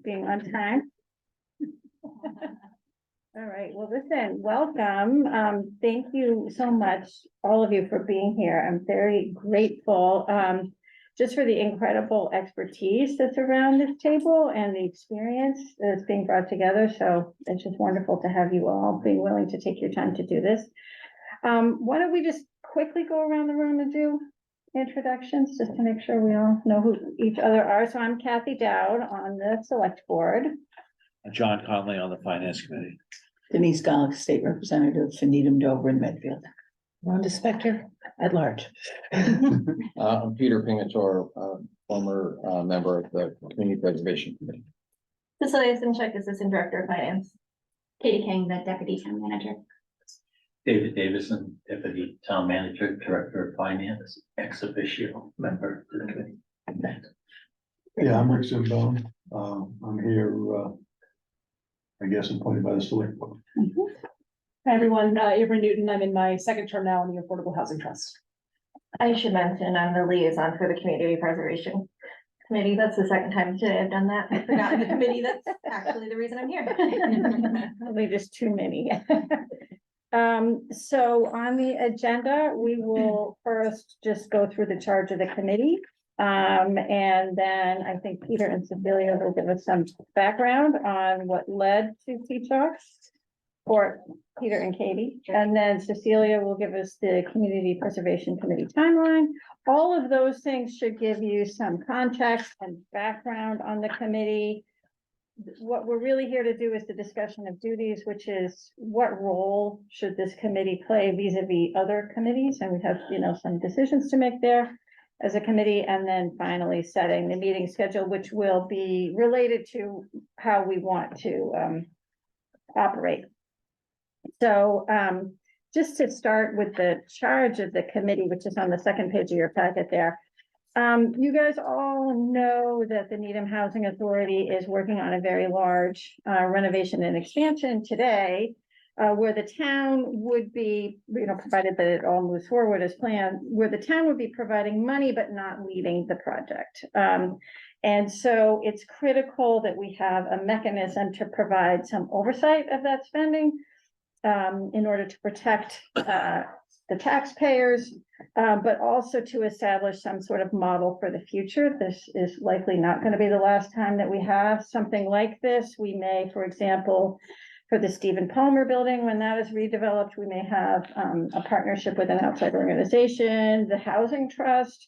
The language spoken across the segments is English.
being on time. All right, well, listen, welcome. Thank you so much, all of you, for being here. I'm very grateful, just for the incredible expertise that's around this table and the experience that's being brought together. So it's just wonderful to have you all being willing to take your time to do this. Why don't we just quickly go around the room and do introductions, just to make sure we all know who each other are. So I'm Kathy Dowd on the select board. John Conley on the finance committee. Denise Golick, State Representative for Needham, Dover, and Medfield. Rhonda Spector, at large. I'm Peter Pingator, former member of the Community Preservation Committee. Cecilia Simchuk, Assistant Director of Finance. Katie King, the Deputy Town Manager. David Davison, Deputy Town Manager, Director of Finance, ex officio member to the committee. Thanks. Yeah, I'm Rick Zimbone. I'm here, I guess appointed by the select board. Hi, everyone, Avery Newton. I'm in my second term now on the Affordable Housing Trust. I should mention I'm the liaison for the Community Preservation Committee. That's the second time today I've done that. I forgot the committee. That's actually the reason I'm here. Probably just too many. So on the agenda, we will first just go through the charge of the committee. And then I think Peter and Cecilia will give us some background on what led to TCHOC, or Peter and Katie. And then Cecilia will give us the Community Preservation Committee timeline. All of those things should give you some context and background on the committee. What we're really here to do is the discussion of duties, which is what role should this committee play vis-a-vis other committees? And we have, some decisions to make there as a committee. And then finally setting the meeting schedule, which will be related to how we want to operate. So just to start with the charge of the committee, which is on the second page of your packet there. You guys all know that the Needham Housing Authority is working on a very large renovation and expansion today, where the town would be, provided that it all moves forward as planned, where the town would be providing money but not leading the project. And so it's critical that we have a mechanism to provide some oversight of that spending in order to protect the taxpayers, but also to establish some sort of model for the future. This is likely not going to be the last time that we have something like this. We may, for example, for the Stephen Palmer building, when that is redeveloped, we may have a partnership with an outside organization. The Housing Trust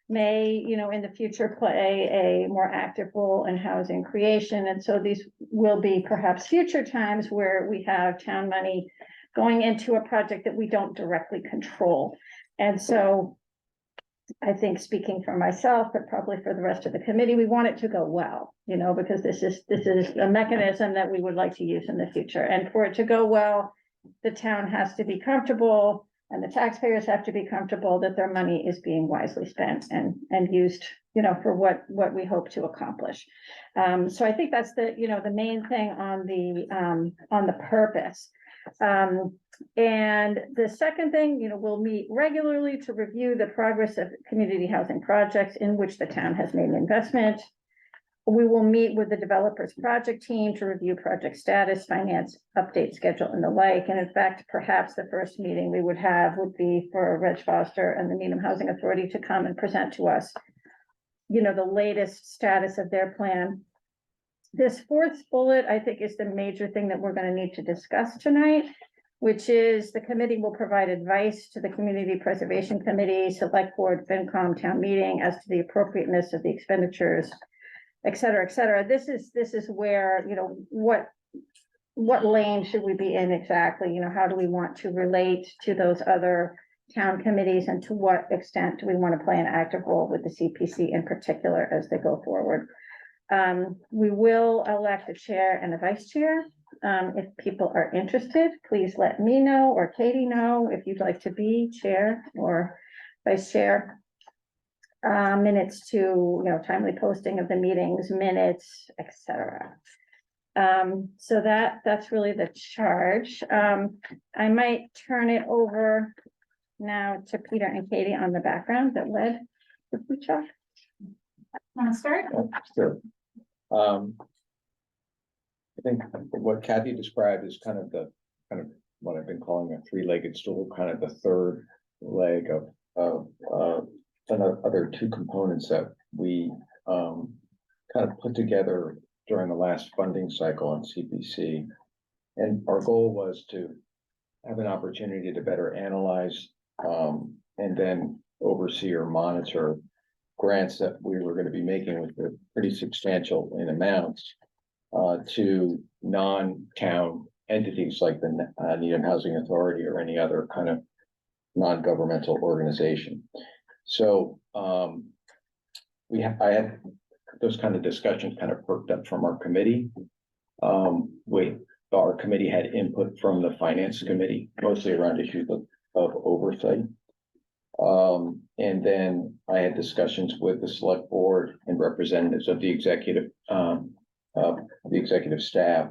may, in the future play a more active role in housing creation. And so these will be perhaps future times where we have town money going into a project that we don't directly control. And so I think, speaking for myself, but probably for the rest of the committee, we want it to go well, because this is a mechanism that we would like to use in the future. And for it to go well, the town has to be comfortable and the taxpayers have to be comfortable that their money is being wisely spent and used, for what we hope to accomplish. So I think that's the main thing on the purpose. And the second thing, we'll meet regularly to review the progress of community housing projects in which the town has made an investment. We will meet with the developer's project team to review project status, finance, update schedule, and the like. And in fact, perhaps the first meeting we would be for Reg Foster and the Needham Housing Authority to come and present to us, the latest status of their plan. This fourth bullet, I think, is the major thing that we're going to need to discuss tonight, which is the committee will provide advice to the Community Preservation Committee, Select Board, FinCom, Town Meeting as to the appropriateness of the expenditures, et cetera, et cetera. This is where, what lane should we be in exactly? How do we want to relate to those other town committees, and to what extent do we want to play an active role with the CPC in particular as they go forward? We will elect a chair and a vice chair. If people are interested, please let me know or Katie know if you'd like to be chair or vice chair. Minutes to, timely posting of the meetings, minutes, etc. So that's really the charge. I might turn it over now to Peter and Katie on the background that led to TCHOC. Want to start? Sure. think what Kathy described is kind of what I've been calling a three-legged stool, kind of the third leg of other two components that we kind of put together during the last funding cycle on CPC. And our goal was to have an opportunity to better analyze and then oversee or monitor grants that we were going to be making, which were pretty substantial in amounts, to non-town entities like the Needham Housing Authority or any other kind of non-governmental organization. So I had those kind of discussions kind of perked up from our committee. Our committee had input from the finance committee, mostly around issues of oversight. And then I had discussions with the select board and representatives of the executive staff.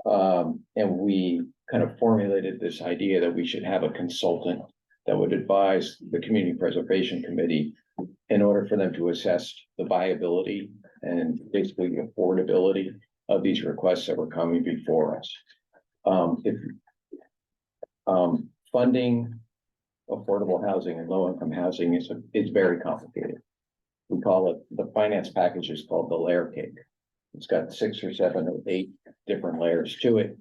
And we kind of formulated this idea that we should have a consultant that would advise the Community Preservation Committee in order for them to assess the viability and basically the affordability of these requests that were coming before us. Funding affordable housing and low-income housing is very complicated. We call it, the finance package is called the layer cake. It's got 6 or 7 or 8 different layers to it.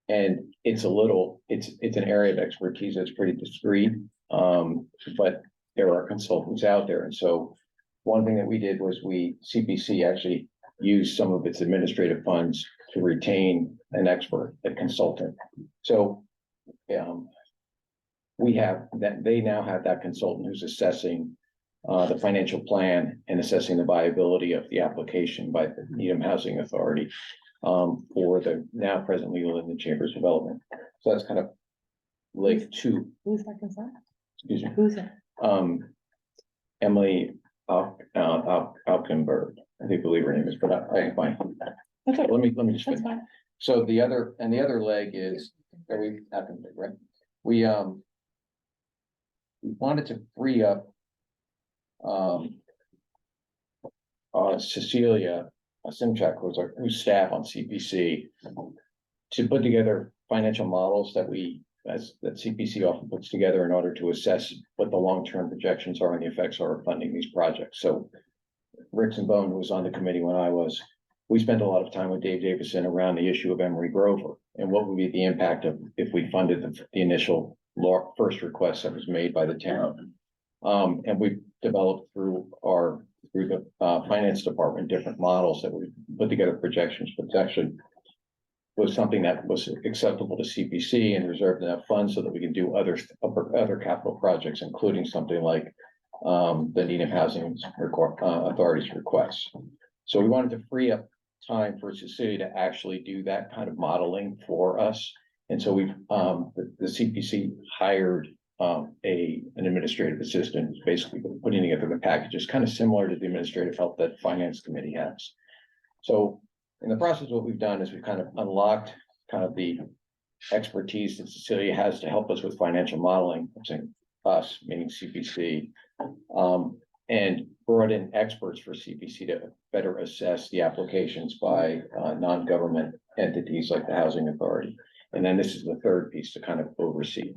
And it's an area of expertise that's pretty discrete, but there are consultants out there. And so one thing that we did was CPC actually used some of its administrative funds to retain an expert, a consultant. So we have that, they now have that consultant who's assessing the financial plan and assessing the viability of the application by the Needham Housing Authority for the now presently Linden Chambers development. So that's kind of leg 2. Who's that consultant? Excuse me. Who's that? Emily Alkenberg, I think believe her name is, but I find. Okay, Let me just that's finish. fine. So the other leg is that we Alkenberg, right? We wanted to free up Cecilia Simchak, who's staff on CPC, to put together financial models that CPC often puts together in order to assess what the long-term projections are and the effects are of funding these projects. So Ricks and Bone, who was on the committee when I was, we spent a lot of time with Dave Davison around the issue of Emery Grover and what would be the impact of if we funded the initial first request that was made by the town. And we developed through the finance department different models that we put together projections, but it actually was something that was acceptable to CPC and reserved enough funds so that we can do other capital projects, including something like the Needham Housing Authority's requests. So we wanted to free up time for Cecilia to actually do that kind of modeling for us. And so the CPC hired an administrative assistant who's basically putting together the packages, kind of similar to the administrative help that finance committee has. So in the process, what we've done is we've kind of unlocked kind of the expertise that Cecilia has to help us with financial modeling, I'm saying us, meaning CPC, and brought in experts for CPC to better assess the applications by non-government entities like the Housing Authority. And then this is the third piece to kind of oversee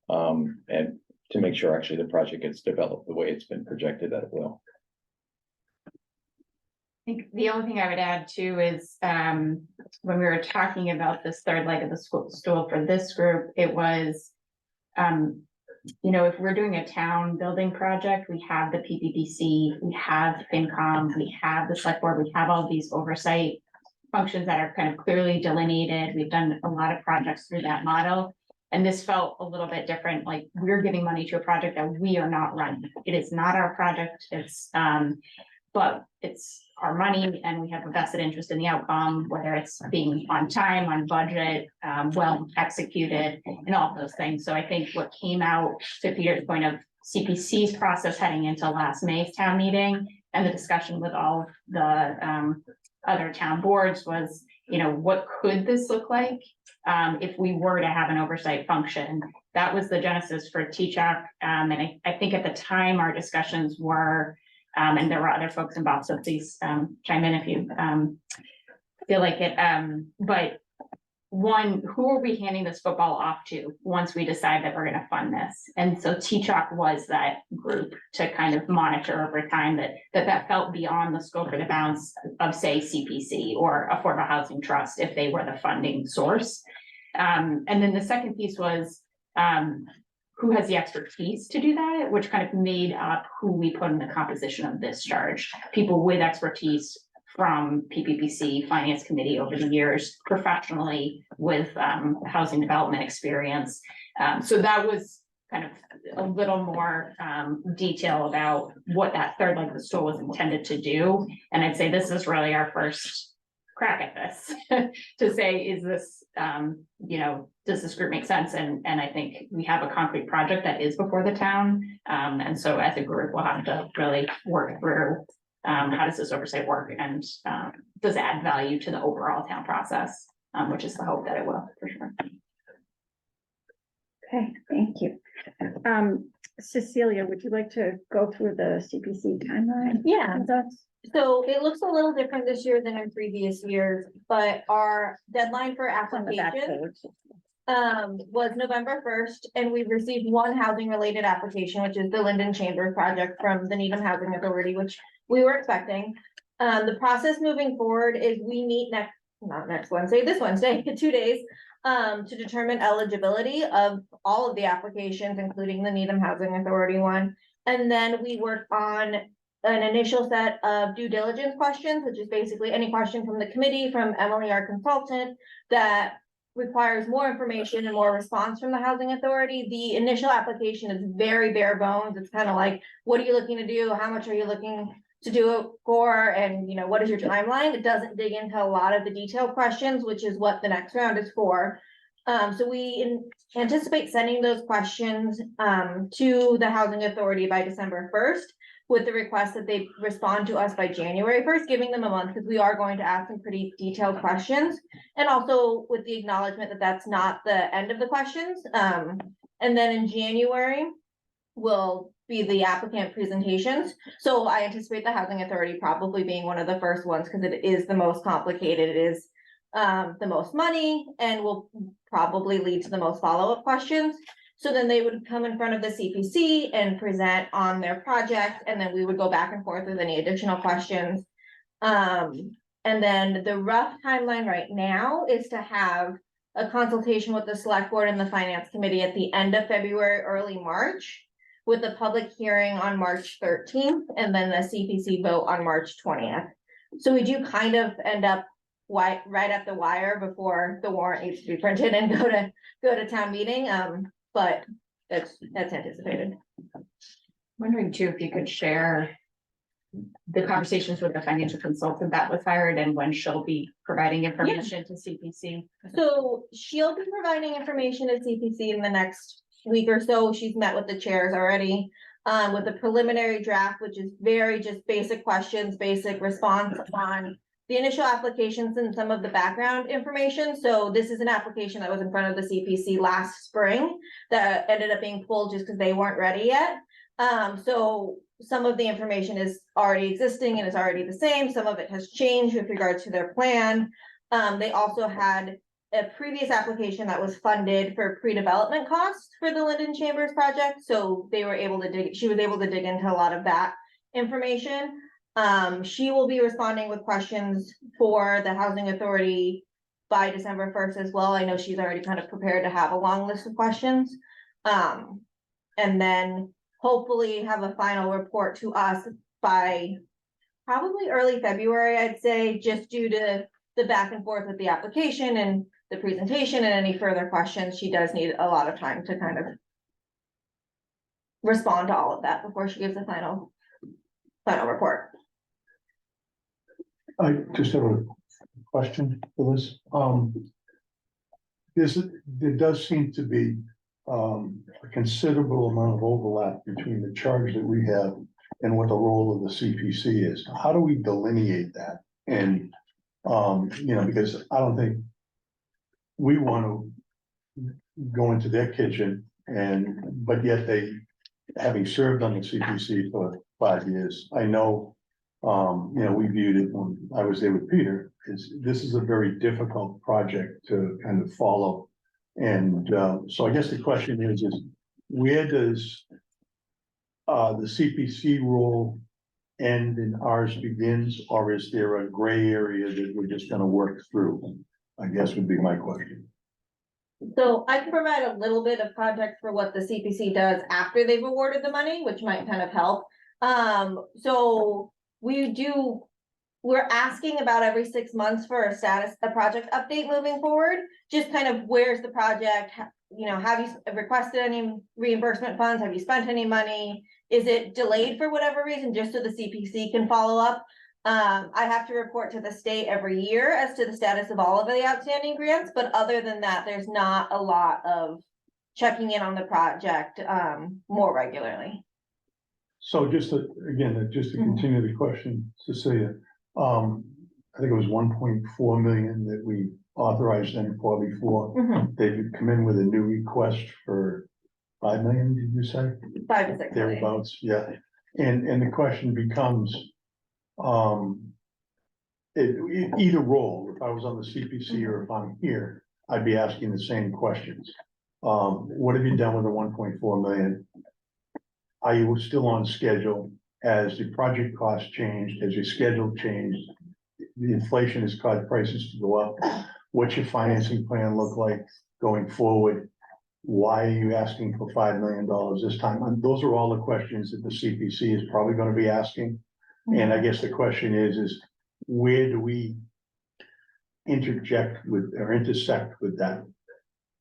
and to make sure actually the project gets developed the way it's been projected that it will. I think the only thing I would add too is when we were talking about this third leg of the stool for this group, it was, if we're doing a town building project, we have the PPPC, we have FinCom, we have the select board, we have all these oversight functions that are kind of clearly delineated. We've done a lot of projects through that model. And this felt a little bit different, like we're giving money to a project that we are not running. It is not our project, but it's our money and we have a vested interest in the outcome, whether it's being on time, on budget, well executed and all those things. So I think what came out to Peter's point of CPC's process heading into last May's town meeting and the discussion with all of the other town boards was, what could this look like if we were to have an oversight function? That was the genesis for TCHOC. And I think at the time our discussions were, and there were other folks involved, so please chime in if you feel like it, but one, who are we handing this football off to once we decide that we're gonna fund this? And so T-Chalk was that group to kind of monitor over time that felt beyond the scope or the bounds of, say, CPC or Affordable Housing Trust, if they were the funding source. And then the second piece was, who has the expertise to do that, which kind of made up who we put in the composition of this charge. People with expertise from PPPC Finance Committee over the years, professionally with housing development experience. So that was kind of a little more detail about what that third leg of the stool was intended to do. And I'd say this is really our first crack at this to say, is this, does this group make sense? And I think we have a concrete project that is before the town. And so as a group, we'll have to really work through how does this oversight work, and does it add value to the overall town process, which is the hope that it will, for sure. Okay, thank you. Cecilia, would you like to go through the CPC timeline? Yeah. with us? So it looks a little different this year than in previous years, but our deadline for On the back application page. was November 1st, and we've received one housing related application, which is the Linden Chambers project from the Needham Housing Authority, which we were expecting. The process moving forward is we meet not next Wednesday, this Wednesday, in 2 days, to determine eligibility of all of the applications, including the Needham Housing Authority one. And then we work on an initial set of due diligence questions, which is basically any question from the committee, from Emily, our consultant, that requires more information and more response from the housing authority. The initial application is very bare bones. It's kind of like, what are you looking to do? How much are you looking to do it for? And what is your timeline? It doesn't dig into a lot of the detailed questions, which is what the next round is for. So we anticipate sending those questions to the housing authority by December 1st. With the request that they respond to us by January 1st, giving them a month, because we are going to ask some pretty detailed questions. And also with the acknowledgement that that's not the end of the questions. And then in January will be the applicant presentations. So I anticipate the housing authority probably being one of the first ones, because it is the most complicated. It is the most money, and will probably lead to the most follow-up questions. So then they would come in front of the CPC and present on their project, and then we would go back and forth with any additional questions. And then the rough timeline right now is to have a consultation with the select board and the finance committee at the end of February, early March, with a public hearing on March 13th, and then the CPC vote on March 20th. So we do kind of end up right at the wire before the warrant needs to be printed and go to town meeting. But that's anticipated. Wondering too, if you could share the conversations with the financial consultant that was hired and when she'll be providing information to CPC. So she'll be providing information to CPC in the next week or so. She's met with the chairs already, with a preliminary draft, which is very just basic questions, basic response on the initial applications and some of the background information. So this is an application that was in front of the CPC last spring that ended up being pulled just because they weren't ready yet. So some of the information is already existing and is already the same. Some of it has changed with regards to their plan. They also had a previous application that was funded for pre-development costs for the Linden Chambers project. So they were able to she was able to dig into a lot of that information. She will be responding with questions for the housing authority by December 1st as well. I know she's already kind of prepared to have a long list of questions. And then hopefully have a final report to us by probably early February, I'd say, just due to the back and forth with the application and the presentation and any further questions. She does need a lot of time to kind of respond to all of that before she gives the final report. I just have a question for this. There does seem to be a considerable amount of overlap between the charge that we have and what the role of the CPC is. How do we delineate that? And, because I don't think we want to go into their kitchen but yet they, having served on the CPC for 5 years, I know, we viewed it when I was there with Peter, this is a very difficult project to kind of follow. And, so I guess the question is where does the CPC rule end and ours begins, or is there a gray area that we're just gonna work through? I guess would be my question. So I can provide a little bit of context for what the CPC does after they've awarded the money, which might kind of help. So we're asking about every 6 months for a project update moving forward. Just kind of where's the project, you know, have you requested any reimbursement funds? Have you spent any money? Is it delayed for whatever reason, just so the CPC can follow up? I have to report to the state every year as to the status of all of the outstanding grants, but other than that, there's not a lot of checking in on the project, more regularly. So just to, again, just to continue the question, Cecilia, I think it was 1.4 million that we authorized them for before. They've come in with a new request for 5 million, did you say? 5 to 6 million. Thereabouts, yeah. And the question becomes, either role, if I was on the CPC or if I'm here, I'd be asking the same questions. What have you done with the 1.4 million? Are you still on schedule? As the project cost changed, as your schedule changed, the inflation has caused prices to go up. What's your financing plan look like going forward? Why are you asking for $5 million this time? And those are all the questions that the CPC is probably going to be asking. And I guess the question is where do we interject with or intersect with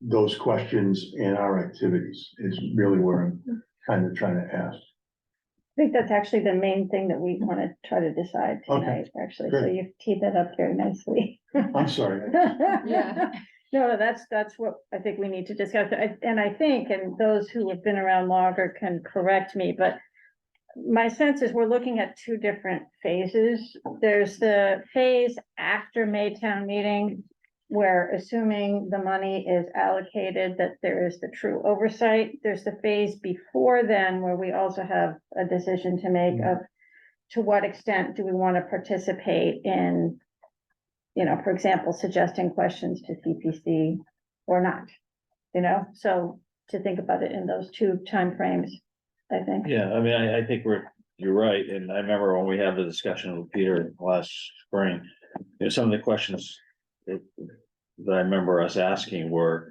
those questions in our activities is really where I'm kind of trying to ask. I think that's actually the main thing that we want to try to decide tonight, actually, so good. you've teed that up very nicely. I'm sorry. Yeah. No, that's what I think we need to discuss, and I think, and those who have been around longer can correct me, but my sense is we're looking at two different phases. There's the phase after Maytown meeting, where assuming the money is allocated, that there is the true oversight. There's the phase before then, where we also have a decision to make of to what extent do we want to participate in, you know, for example, suggesting questions to CPC or not, you know, so to think about it in those two timeframes, I think. Yeah, I mean, I think you're right, and I remember when we had the discussion with Peter last spring, you know, some of the questions that I remember us asking were,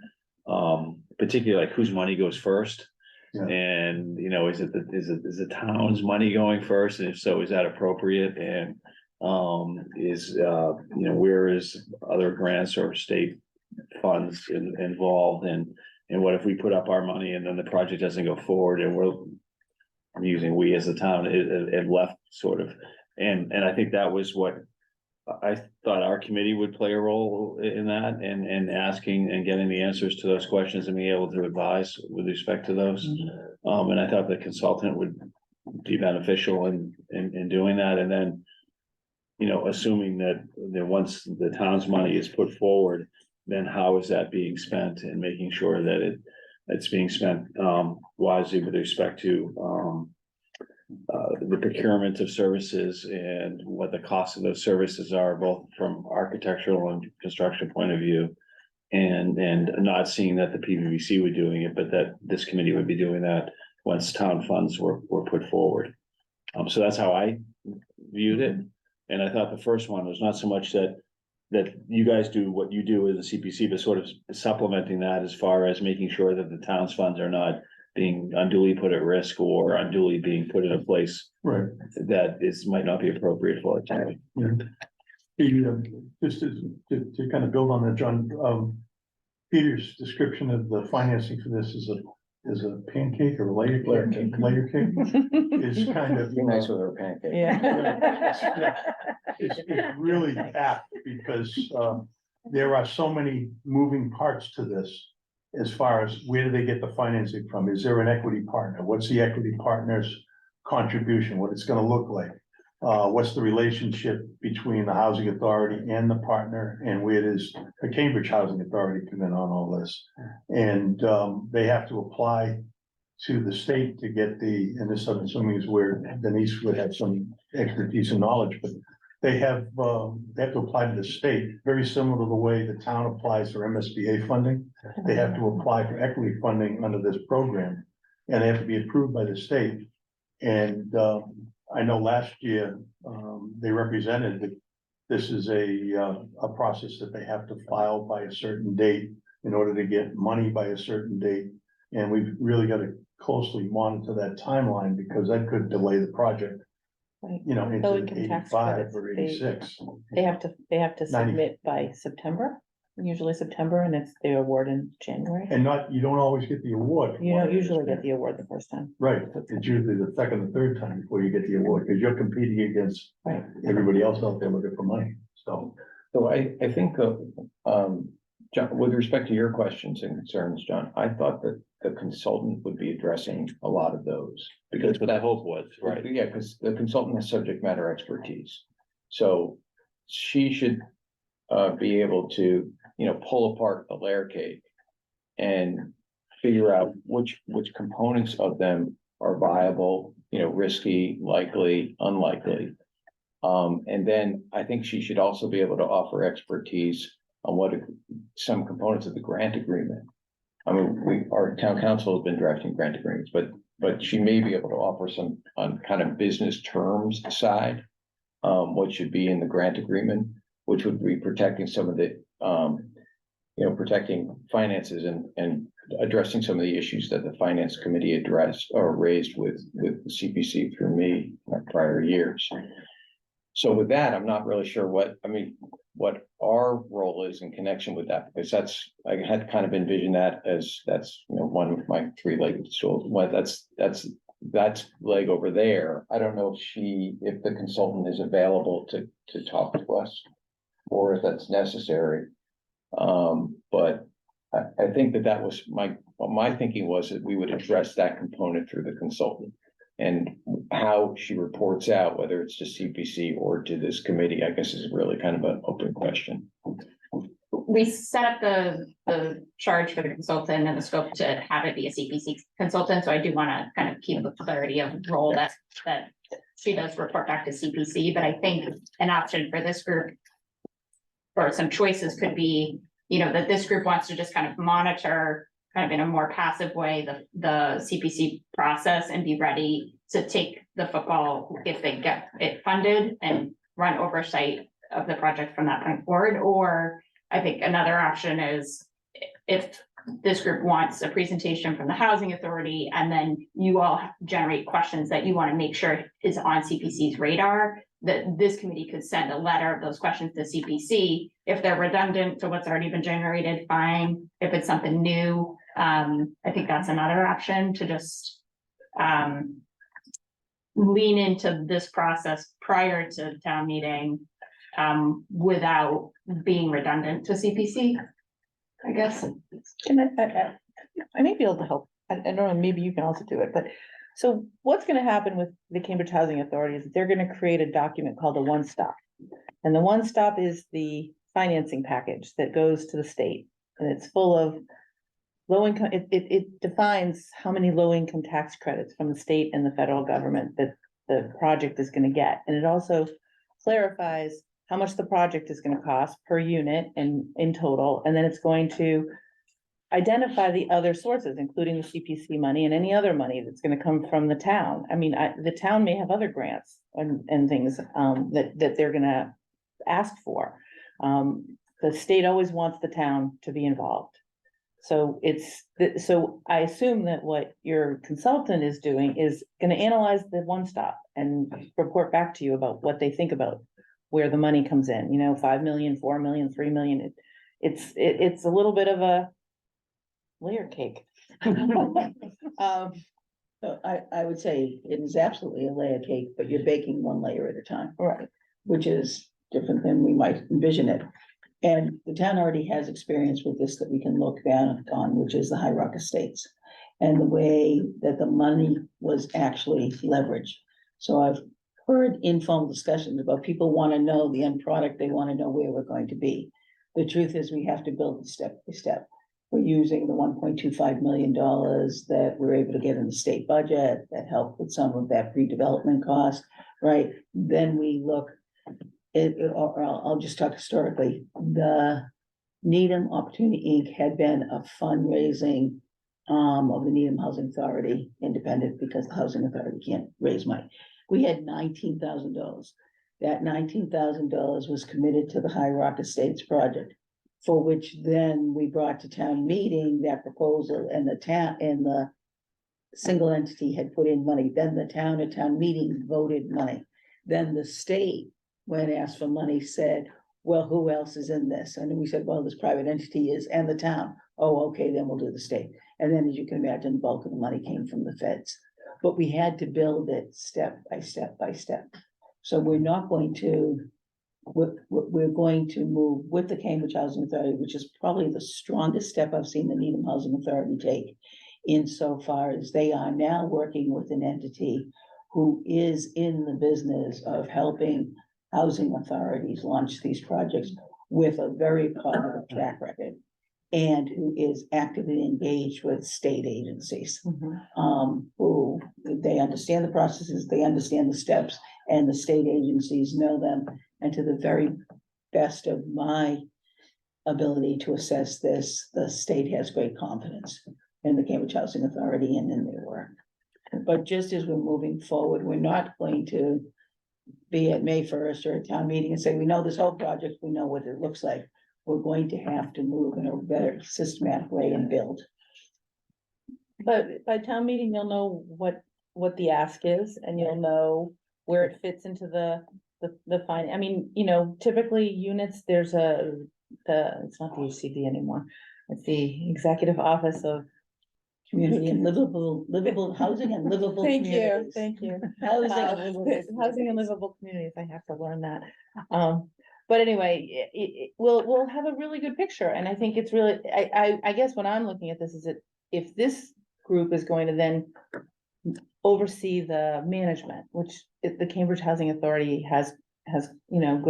particularly like whose money goes first? Yeah. And, you know, is the town's money going first? And if so, is that appropriate? And, you know, where is other grants or state funds involved? And what if we put up our money and then the project doesn't go forward and I'm using we as a town, it left sort of, and I think that was what I thought our committee would play a role in that and asking and getting the answers to those questions and being able to advise with respect to those. And I thought the consultant would be beneficial in doing that. And then, you know, assuming that once the town's money is put forward, then how is that being spent and making sure that it's being spent wisely with respect to the procurement of services and what the cost of those services are, both from architectural and construction point of view. And not seeing that the PVVC would doing it, but that this committee would be doing that once town funds were put forward. So that's how I viewed it. And I thought the first one was not so much that you guys do what you do as a CPC, but sort of supplementing that as far as making sure that the town's funds are not being unduly put at risk or unduly being put in a place Right. that might not be appropriate for it. Just to kind of build on that, John, Peter's description of the financing for this is a pancake or a layer cake is kind of. Be nice with her pancake. It's really apt because there are so many moving parts to this. As far as where do they get the financing from? Is there an equity partner? What's the equity partner's contribution? What it's gonna look like? What's the relationship between the housing authority and the partner? And where does the Cambridge Housing Authority come in on all this? And they have to apply to the state to get and this I'm assuming is where Denise would have some expertise and knowledge, but they have to apply to the state, very similar to the way the town applies for MSBA funding. They have to apply for equity funding under this program, and they have to be approved by the state. And I know last year, they represented that this is a process that they have to file by a certain date in order to get money by a certain date. And we've really got to closely monitor that timeline, because that could delay the project, Right. you know, into Low-income tax 85 credits, or they- 86. They have to 90. submit by September, usually September, and it's the award in January. And you don't always get the award. from You what don't I usually get understand. the award the first time. Right, it's usually the second or third time before you get the award, because you're competing against Right. everybody else out there looking for money, so. So I think, John, with respect to your questions and concerns, John, I thought that the consultant would be addressing a lot of those. That's what the hope was, right? Yeah, because the consultant has subject matter expertise. So she should be able to, you know, pull apart the layer cake and figure out which components of them are viable, you know, risky, likely, unlikely. And then I think she should also be able to offer expertise on what some components of the grant agreement. I mean, our town council has been drafting grant agreements, but she may be able to offer some on kind of business terms side. What should be in the grant agreement, which would be protecting some of the, you know, protecting finances and addressing some of the issues that the finance committee addressed or raised with the CPC through me in prior years. So with that, I'm not really sure what our role is in connection with that, because I had kind of envisioned that as that's, you know, one of my three-legged stools. What that's leg over there. I don't know if the consultant is available to talk to us or if that's necessary. But I think that was my thinking was that we would address that component through the consultant. And how she reports out, whether it's to CPC or to this committee, I guess is really kind of an open question. We set up the charge for the consultant and the scope to have it be a CPC consultant, so I do want to kind of keep the clarity of role that she does report back to CPC, but I think an option for this group or some choices could be, you know, that this group wants to just kind of monitor kind of in a more passive way, the CPC process and be ready to take the football if they get it funded and run oversight of the project from that point forward. Or I think another option is if this group wants a presentation from the housing authority and then you all generate questions that you want to make sure is on CPC's radar, that this committee could send a letter of those questions to CPC. If they're redundant to what's already been generated, fine. If it's something new, I think that's another option to just lean into this process prior to town meeting without being redundant to CPC, I guess. Can I may be able to help. I don't know, maybe you can also do it, but so what's gonna happen with the Cambridge Housing Authority is they're gonna create a document called a one-stop. And the one-stop is the financing package that goes to the state, and it's full of low income, it defines how many low income tax credits from the state and the federal government that the project is gonna get. And it also clarifies how much the project is gonna cost per unit and in total, and then it's going to identify the other sources, including the CPC money and any other money that's gonna come from the town. I mean, the town may have other grants and things that they're gonna ask for. The state always wants the town to be involved. So so I assume that what your consultant is doing is gonna analyze the one-stop and report back to you about what they think about where the money comes in, you know, 5 million, 4 million, 3 million. It's a little bit of a layer cake. So I would say it is absolutely a layer cake, but you're baking one layer at a time. Right. Which is different than we might envision it. And the town already has experience with this that we can look down on, which is the High Rock Estates. And the way that the money was actually leveraged. So I've heard informal discussions about people want to know the end product, they want to know where we're going to be. The truth is we have to build it step by step. We're using the $1.25 million that we're able to get in the state budget that helped with some of that pre-development cost, right? Then we look or I'll just talk historically, the Needham Opportunity Inc. had been a fundraising of the Needham Housing Authority, independent, because the Housing Authority can't raise money. We had $19,000. That $19,000 was committed to the High Rock Estates project, for which then we brought to town meeting that proposal, and the town, and the single entity had put in money. Then the town at town meeting voted money. Then the state, when asked for money, said, well, who else is in this? And we said, well, this private entity is, and the town. Oh, okay, then we'll do the state. And then, as you can imagine, the bulk of the money came from the feds. But we had to build it step by step by step. So we're not going to, we're going to move with the Cambridge Housing Authority, which is probably the strongest step I've seen the Needham Housing Authority take, insofar as they are now working with an entity who is in the business of helping housing authorities launch these projects with a very positive track record, and who is actively engaged with state agencies, who they understand the processes, they understand the steps, and the state agencies know them. And to the very best of my ability to assess this, the state has great confidence in the Cambridge Housing Authority and in their work. But just as we're moving forward, we're not going to be at May 1st or a town meeting and say, we know this whole project, we know what it looks like. We're going to have to move in a better systematic way and build. But by town meeting, you'll know what the ask is, and you'll know where it fits into the fine. I mean, you know, typically units, there's it's not the HCD anymore. It's the Executive Office of Community and livable housing and livable Thank you, communities. thank you. Housing and livable Housing and livable communities, I have to learn that. But anyway, we'll have a really good picture, and I think it's really, I guess when I'm looking at this is that if this group is going to then oversee the management, which the Cambridge Housing Authority has, you know,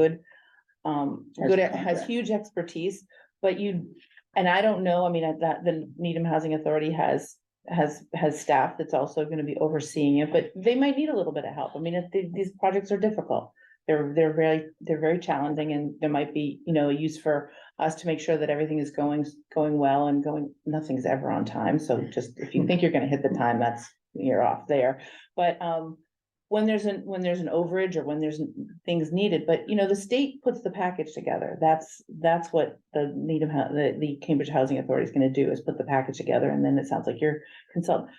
has huge expertise, but and I don't know, I mean, that the Needham Housing Authority has staff that's also gonna be overseeing it, but they might need a little bit of help. I mean, these projects are difficult. They're very challenging, and there might be, you know, a use for us to make sure that everything is going well and nothing's ever on time. So just, if you think you're gonna hit the time, you're off there. But, when there's an overage or when there's things needed, but you know, the state puts the package together. That's what the Needham, the Cambridge Housing Authority is gonna do, is put the package together, and then it sounds like you're consultant.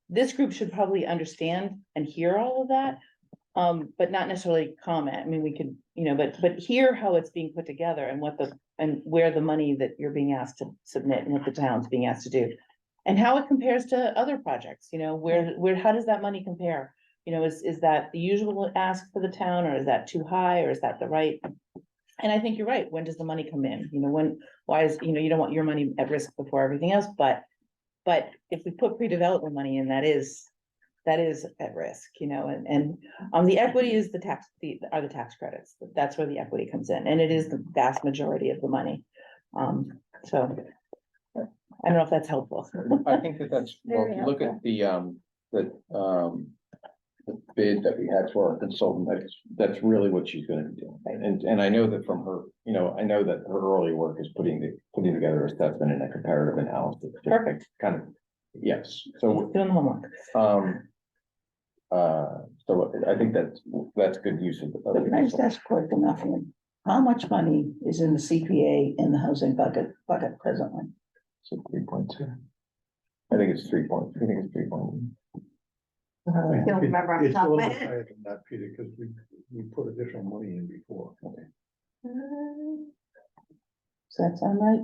This group should probably understand and hear all of that, but not necessarily comment. I mean, we could, you know, but hear how it's being put together and and where the money that you're being asked to submit and what the town's being asked to do. And how it compares to other projects, you know, how does that money compare? You know, is that the usual ask for the town, or is that too high, or is that the right? And I think you're right. When does the money come in? You know, why is, you know, you don't want your money at risk before everything else, but if we put pre-development money in, that is at risk, you know, and the equity is the tax credits. That's where the equity comes in, and it is the vast majority of the money. So I don't know if that's helpful. I think that's, well, if you look at the bid that we had for our consultant, that's really what she's gonna be doing. And I know that from her, you know, I know that her early work is putting together a assessment and a comparative analysis. Perfect. Kind of, yes, so, Doing the homework. so I think that's good use of. But can I just ask a question, Matthew? How much money is in the CPA in the housing bucket presently? So 3.2. I think it's 3.1. I don't remember off the It's a top of little my bit head. higher than that, Peter, because we put additional money in before. Does that sound right?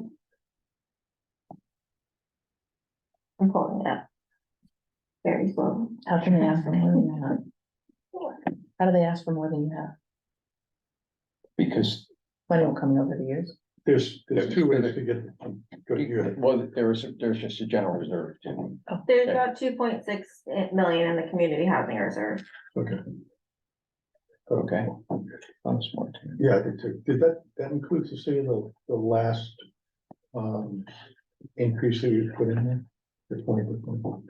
I'm pulling it up. Very slow. How can they ask for more than you have? How do they ask for more than you have? Because Money won't come in over the years. There's two ways to get good here. well, there's just a general reserve too. There's about 2.6 million in the community housing reserve. Okay, Okay. I'm smart too. yeah, did that includes the say the last increase that you put in there? The 20%.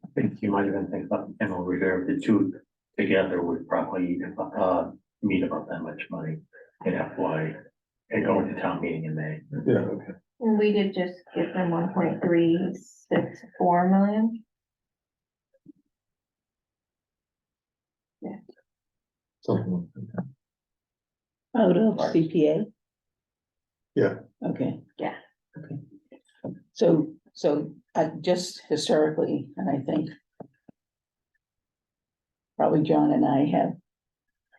I think you might have been thinking about the general reserve, the two together would probably, meet about that much money in FY and going to town meeting in May. Yeah, okay. And we did just give them 1.364 million. Something like that. Out of CPA? Yeah. Okay. Yeah. Okay. So just historically, and I think probably John and I have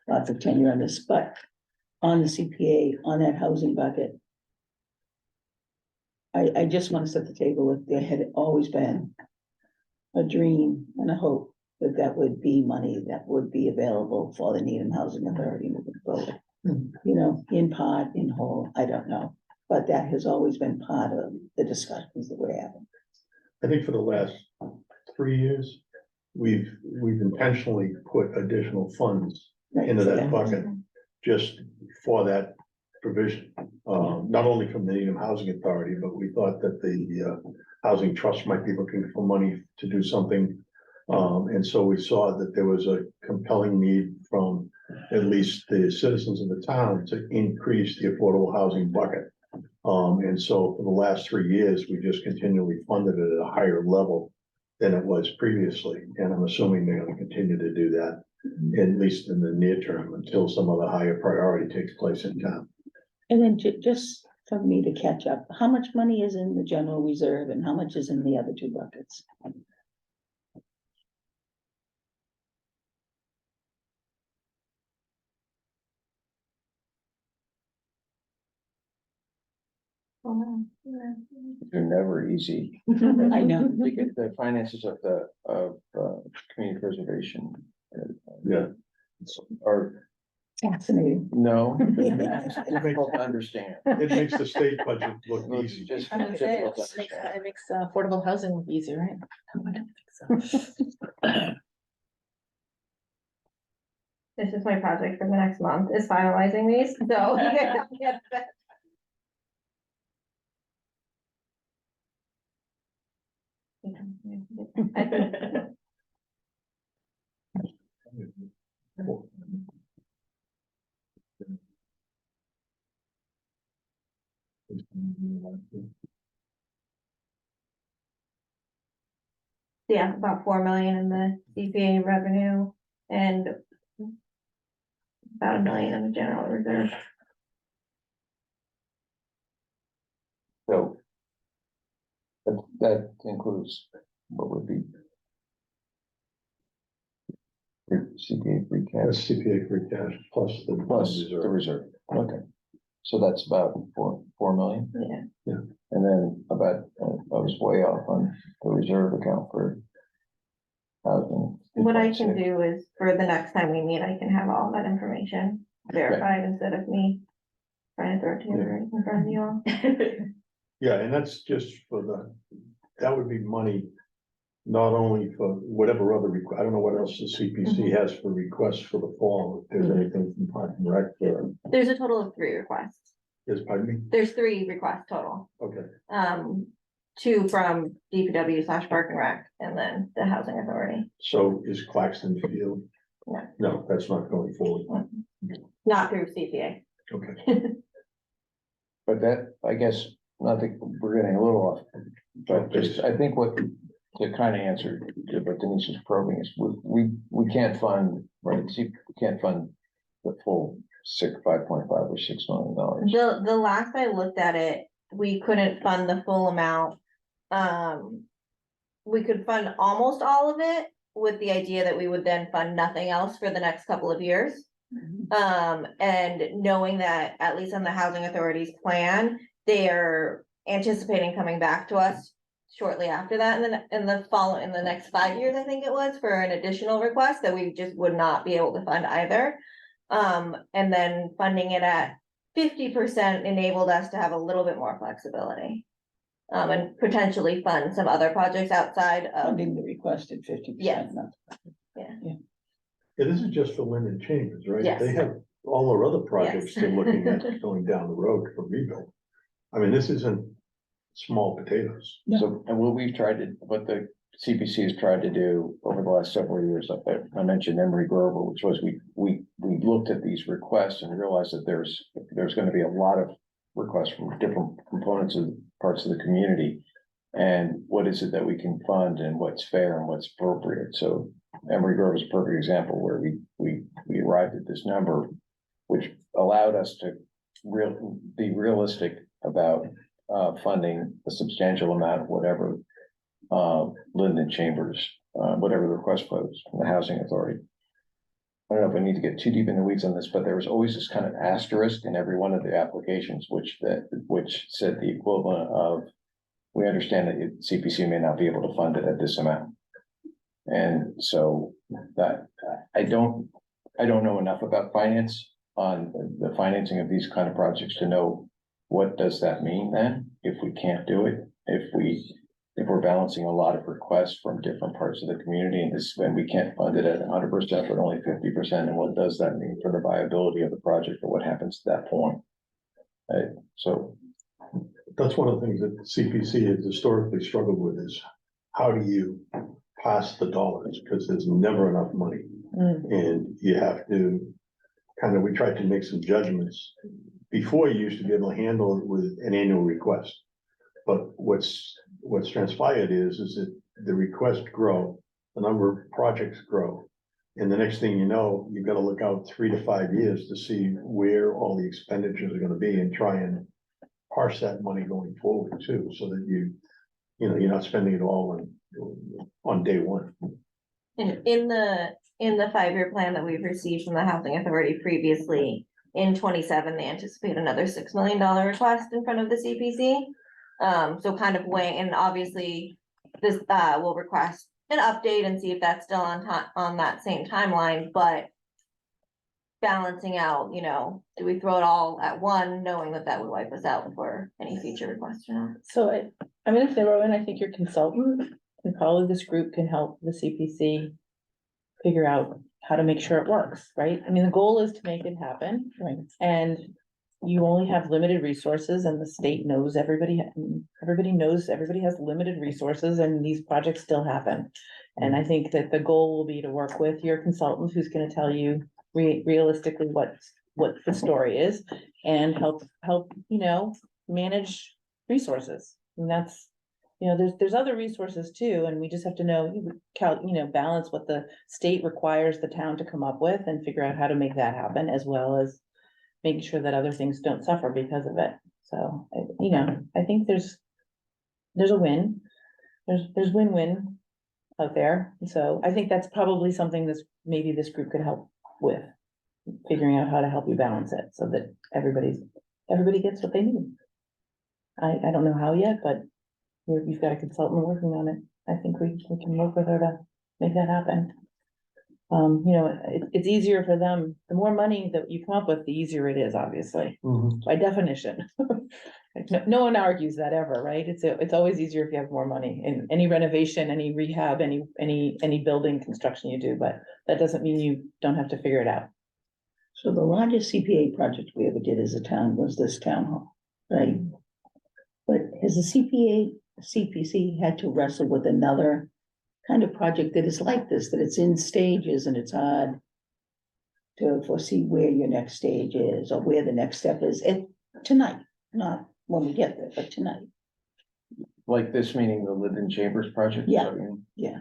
lots of tenure on this, but on the CPA, on that housing bucket, I just want to set the table if there had always been a dream and a hope that that would be money that would be available for the Needham Housing Authority moving forward. You know, in part, in whole, I don't know, but that has always been part of the discussions that we're having. I think for the last 3 years, we've intentionally put additional funds Right, into so that bucket just for that provision. Not only from the Needham Housing Authority, but we thought that the Housing Trust might be looking for money to do something. And so we saw that there was a compelling need from at least the citizens of the town to increase the affordable housing bucket. And so for the last 3 years, we just continually funded it at a higher level than it was previously. And I'm assuming they're gonna continue to do that, at least in the near term, until some other higher priority takes place in town. And then just for me to catch up, how much money is in the general reserve and how much is in the other two buckets? They're never easy. I know. Because the finances of community preservation. Yeah. Are, Fascinating. no, it's difficult to understand. It makes the state budget look It's easy. just I would say difficult to it makes, understand. it makes affordable housing look easier, right? No, I don't think so. This is my project for the next month, is finalizing these, so. Yeah, about 4 million in the CPA revenue and about 1 million in the general reserve. So. That includes what would be. CPA free That's cash CPA free cash plus the. plus the reserve, okay. So that's about 4 million, Yeah. and then about, I was way off on the reserve account for. Housing. What I can do is, for the next time we meet, I can have all that information verified instead of me trying to throw it together in front of you all. Yeah, and that's just for the, that would be money, not only for whatever other, I don't know what else the CPC has for requests for the fall, if there's anything from Park and Rec, There's a total of 3 requests. pardon me? There's 3 requests total. Okay, 2 from DPW/Park and Rec, and then the Housing Authority. so is Claxton Field? No. No, that's not going forward, Not through CPA. okay. But that, I guess, not that we're getting a little off, but just, I think what, to kind of answer to what Denise is probing is, we can't fund, right, see, we can't fund the full 5.5 or $6 million. The last I looked at it, we couldn't fund the full amount. We could fund almost all of it with the idea that we would then fund nothing else for the next couple of years. And knowing that, at least on the Housing Authority's plan, they are anticipating coming back to us shortly after that, and then in the next 5 years, I think it was, for an additional request that we just would not be able to fund either. And then funding it at 50% enabled us to have a little bit more flexibility. And potentially fund some other projects outside of, Funding the requested 50%. Yes. Yeah, this is just for Linden Chambers, right? Yes. They have all their other projects Yes. they're looking at going down the road for rebuild. I mean, this isn't small potatoes. No. So, and what we've tried to, what the CPC has tried to do over the last several years, I mentioned Emery Grover, which was we looked at these requests and realized that there's gonna be a lot of requests from different components of parts of the community. And what is it that we can fund and what's fair and what's appropriate? So Emery Grove is a perfect example where we arrived at this number, which allowed us to be realistic about funding a substantial amount of whatever Linden Chambers, whatever the request was from the Housing Authority. I don't know if I need to get too deep in the weeds on this, but there was always this kind of asterisk in every one of the applications, which said the equivalent of, we understand that CPC may not be able to fund it at this amount. And so that I don't know enough about finance on the financing of these kind of projects to know what does that mean then, if we can't do it, if we're balancing a lot of requests from different parts of the community and this, when we can't fund it at 100%, but only 50%, and what does that mean for the viability of the project or what happens at that point? So That's one of the things that CPC has historically struggled with is how do you pass the dollars? Because there's never enough money. And you have to we tried to make some judgments. Before, you used to be able to handle it with an annual request. But what's transpired is that the requests grow, the number of projects grow. And the next thing you know, you've got to look out 3 to 5 years to see where all the expenditures are going to be and try and parse that money going forward too, so that you're not spending it all on day one. And in the 5-year plan that we've received from the Housing Authority previously, in 27, they anticipate another $6 million request in front of the CPC. So kind of weighing, and obviously this will request an update and see if that's still on that same timeline, but balancing out, do we throw it all at one, knowing that would wipe us out for any future requests or not? So I'm gonna throw in, I think your consultant and probably this group can help the CPC figure out how to make sure it works, right? I mean, the goal is to make it happen. Right. And you only have limited resources and the state knows everybody knows everybody has limited resources and these projects still happen. And I think that the goal will be to work with your consultant who's gonna tell you realistically what the story is and help manage resources. And that's, there's other resources too, and we just have to know, balance what the state requires the town to come up with and figure out how to make that happen, as well as making sure that other things don't suffer because of it. So, I think there's a win. There's win-win out there. So I think that's probably something maybe this group could help with, figuring out how to help you balance it so that everybody gets what they need. I don't know how yet, but you've got a consultant working on it. I think we can work with her to make that happen. It's easier for them. The more money that you come up with, the easier it is, obviously, by definition. No one argues that ever, right? It's always easier if you have more money in any renovation, any rehab, any building construction you do, but that doesn't mean you don't have to figure it out. So the largest CPA project we ever did as a town was this town hall, right? But has the CPC had to wrestle with another kind of project that is like this, that it's in stages and it's hard to foresee where your next stage is or where the next step is tonight, not when we get there, but tonight. like this, meaning the Linden Chambers project? Yeah. Yeah.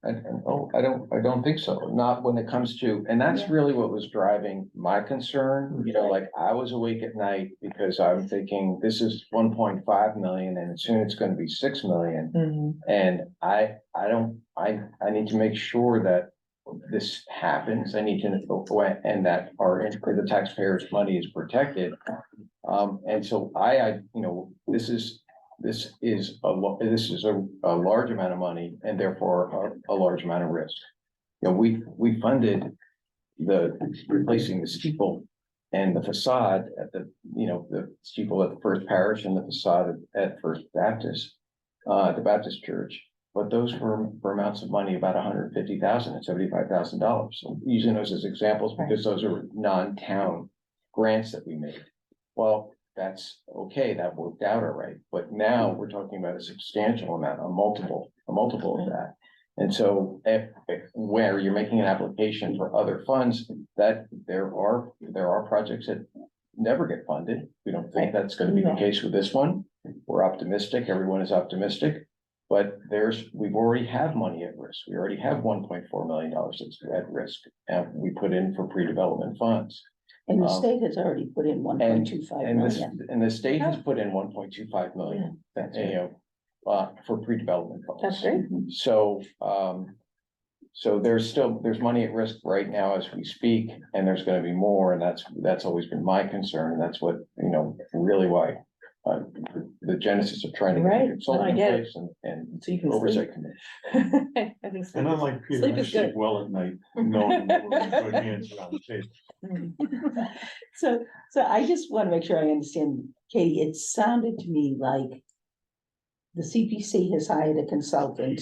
I don't think so, not when it comes to, and that's really what was driving my concern, like I was awake at night because I'm thinking this is 1.5 million and soon it's gonna be 6 million. And I need to make sure that this happens, I need to know, and that the taxpayers' money is protected. And so this is a large amount of money and therefore a large amount of risk. We funded replacing the steeple and the facade at the steeple at the First Parish and the facade at First Baptist, the Baptist Church. But those were for amounts of money about $150,000 and $75,000. So using those as examples because those are non-town grants that we made. Well, that's a okay, that worked out all right, but now we're talking about a substantial amount, a multiple of that. And so where you're making an application for other funds, that there are projects that never get funded. We don't think that's gonna be the case with this one. We're optimistic, everyone is optimistic. But we've already have money at risk. We already have $1.4 million that's at risk, and we put in for pre-development funds. And the state has already put in 1.25 million. And the state has put in 1.25 million, for pre-development funds. That's great. So, so there's money at risk right now as we speak, and there's gonna be more, and that's always been my concern, and that's what, really why. The genesis of trying to get Right. a No, I consultant in get it. place and So you can oversight sleep. committee. I think so. And unlike Peter, Sleep I is sleep good. well at night, knowing that we're in good hands around the table. So I just want to make sure I understand, Katie, it sounded to me like the CPC has hired a consultant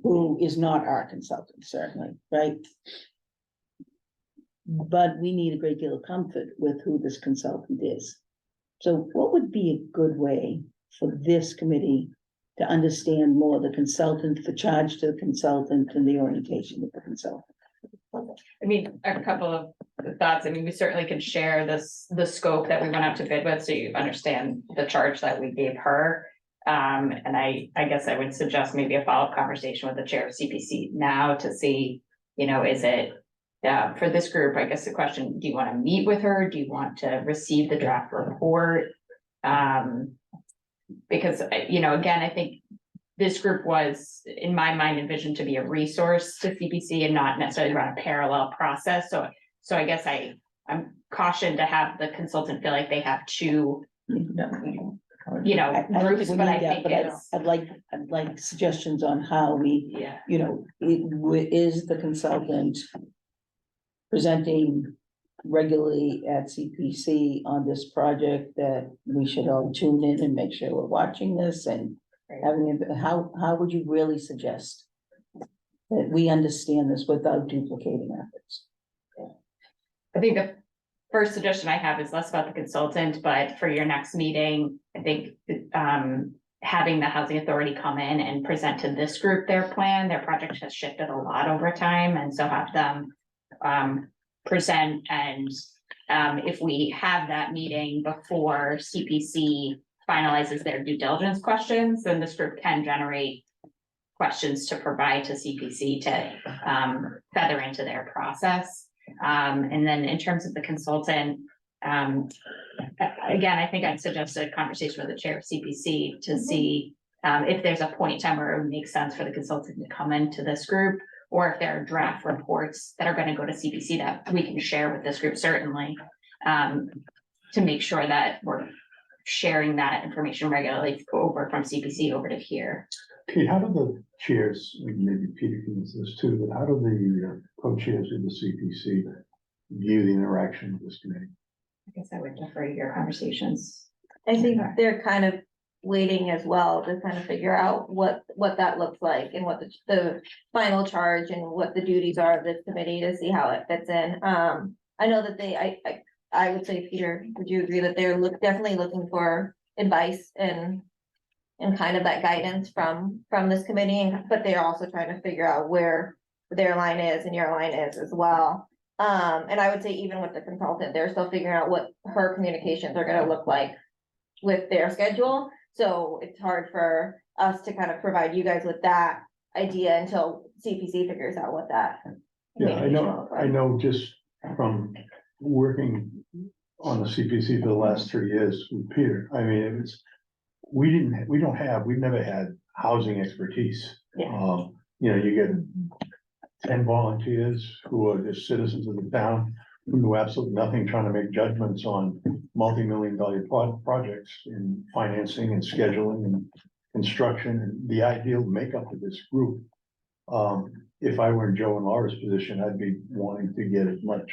who is not our consultant, certainly, right? But we need a great deal of comfort with who this consultant is. So what would be a good way for this committee to understand more the consultant, the charge to the consultant, and the orientation of the consultant? I mean, a couple of thoughts. I mean, we certainly could share the scope that we went out to bid with, so you understand the charge that we gave her. And I guess I would suggest maybe a follow-up conversation with the chair of CPC now to see, is it, for this group, I guess the question, do you want to meet with her? Do you want to receive the draft report? Because, again, I think this group was, in my mind, envisioned to be a resource to CPC and not necessarily run a parallel process. So I guess I'm cautioned to have the consultant feel like they have two, groups, but I think it's. I'd like suggestions on how we, Yeah. is the consultant presenting regularly at CPC on this project that we should all tune in and make sure we're watching this and having, how would you really suggest that we understand this without duplicating efforts? I think the first suggestion I have is less about the consultant, but for your next meeting, I think having the housing authority come in and present to this group their plan. Their project has shifted a lot over time, and so have them present, and if we have that meeting before CPC finalizes their due diligence questions, then this group can generate questions to provide to CPC to feather into their process. And then in terms of the consultant, again, I think I'd suggest a conversation with the chair of CPC to see if there's a point in time where it makes sense for the consultant to come into this group, or if there are draft reports that are going to go to CPC that we can share with this group, certainly, to make sure that we're sharing that information regularly over from CPC over to here. Kate, how do the chairs, maybe Peter can answer this too, but how do the co-chairs of the CPC view the interaction with this committee? I guess I would defer to your conversations. I think they're kind of waiting as well to kind of figure out what that looks like and what the final charge and what the duties are of this committee to see how it fits in. I know that I would say, Peter, would you agree that they're definitely looking for advice and kind of that guidance from this committee, but they're also trying to figure out where their line is and your line is as well. And I would say even with the consultant, they're still figuring out what her communications are gonna look like with their schedule. So it's hard for us to kind of provide you guys with that idea until CPC figures out what that. Yeah, I know just from working on the CPC for the last 3 years with Peter, I mean, we've never had housing expertise. Yeah. You get 10 volunteers who are just citizens of the town, who know absolutely nothing, trying to make judgments on multi-million-dollar projects in financing and scheduling and construction, and the ideal makeup of this group. If I were in Joe and Laura's position, I'd be wanting to get as much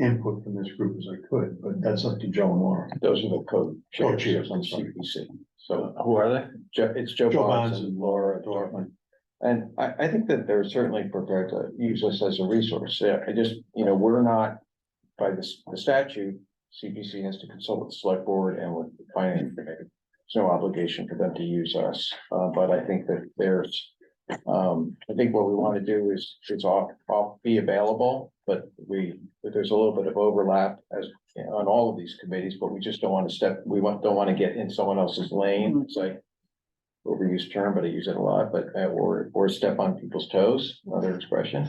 input from this group as I could, but that's up to Joe and Laura. Those are the co-chairs on I'm sorry. CPC. So Who are they? It's Joe Joe Barnes Barnes and Laura Dorfman. And I think that they're certainly prepared to use us as a resource. Yeah, I just, we're not, by the statute, CPC has to consult with the select board and with the finance committee. There's no obligation for them to use us, but I think that I think what we want to do is be available, but there's a little bit of overlap on all of these committees, but we just don't want to don't want to get in someone else's lane. It's like overused term, but I use it a lot, but or step on people's toes, another expression.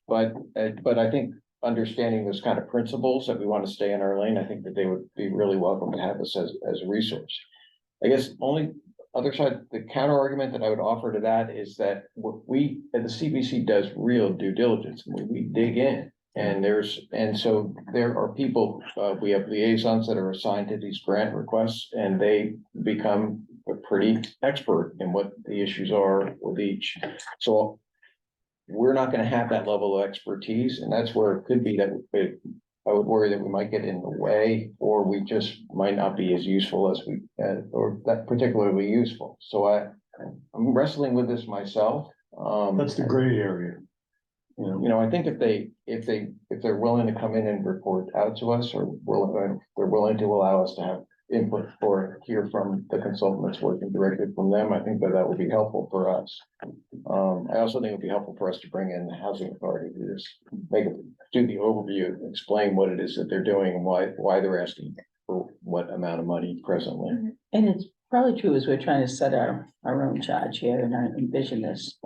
But I think understanding those kind of principles that we want to stay in our lane, I think that they would be really welcome to have us as a resource. I guess only other side, the counter argument that I would offer to that is that what the CBC does real due diligence. We dig in, and so there are people, we have liaisons that are assigned to these grant requests, and they become a pretty expert in what the issues are with each. So we're not gonna have that level of expertise, and that's where it could be that I would worry that we might get in the way, or we just might not be as useful as or that particularly useful. So I'm wrestling with this myself. That's the gray area. You know, I think if they're willing to come in and report out to us, or they're willing to allow us to have input or hear from the consultant that's working directly from them, I think that would be helpful for us. I also think it would be helpful for us to bring in the housing authority to just do the overview, explain what it is that they're doing and why they're asking for what amount of money presently. And it's probably true as we're trying to set our own charge here and envision this.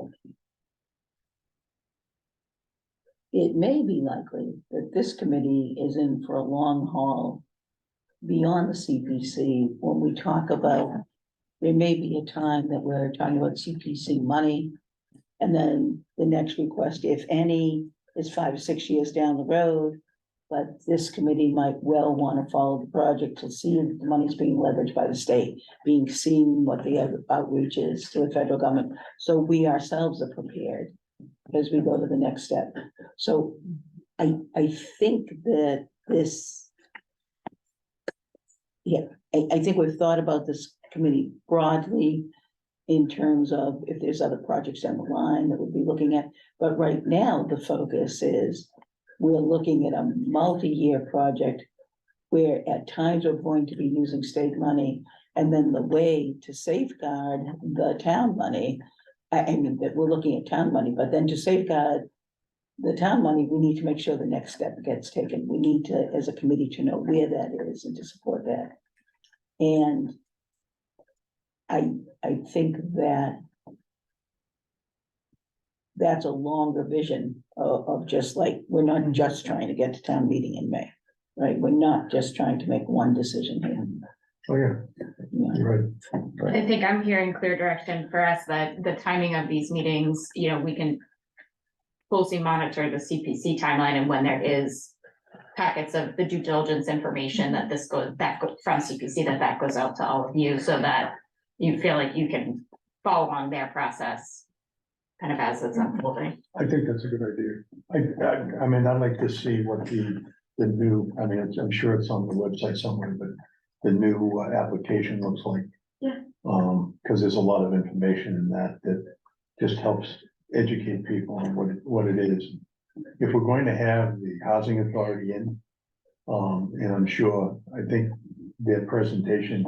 It may be likely that this committee is in for a long haul beyond the CPC when we talk about, there may be a time that we're talking about CPC money. And then the next request, if any, is 5 or 6 years down the road. But this committee might well want to follow the project to see if the money's being leveraged by the state, being seen what the outreach is to the federal government. So we ourselves are prepared as we go to the next step. So I think that this, I think we've thought about this committee broadly in terms of if there's other projects down the line that we'll be looking at. But right now, the focus is we're looking at a multi-year project where at times we're going to be using state money, and then the way to safeguard the town money, I mean, that we're looking at town money, but then to safeguard the town money, we need to make sure the next step gets taken. We need to, as a committee, to know where that is and to support that. And I think that that's a longer vision of just like, we're not just trying to get to town meeting in May, right? We're not just trying to make one decision here. Oh, yeah, you're right. I think I'm hearing clear direction for us that the timing of these meetings, you know, we can closely monitor the CPC timeline, and when there is packets of the due diligence information that from CPC, that goes out to all of you, so that you feel like you can follow along their process kind of as it's unfolding. I think that's a good idea. I mean, I'd like to see what the new, I mean, I'm sure it's on the website somewhere, but the new application looks like. Yeah. Because there's a lot of information in that just helps educate people on what it is. If we're going to have the housing authority in, and I'm sure, I think their presentation,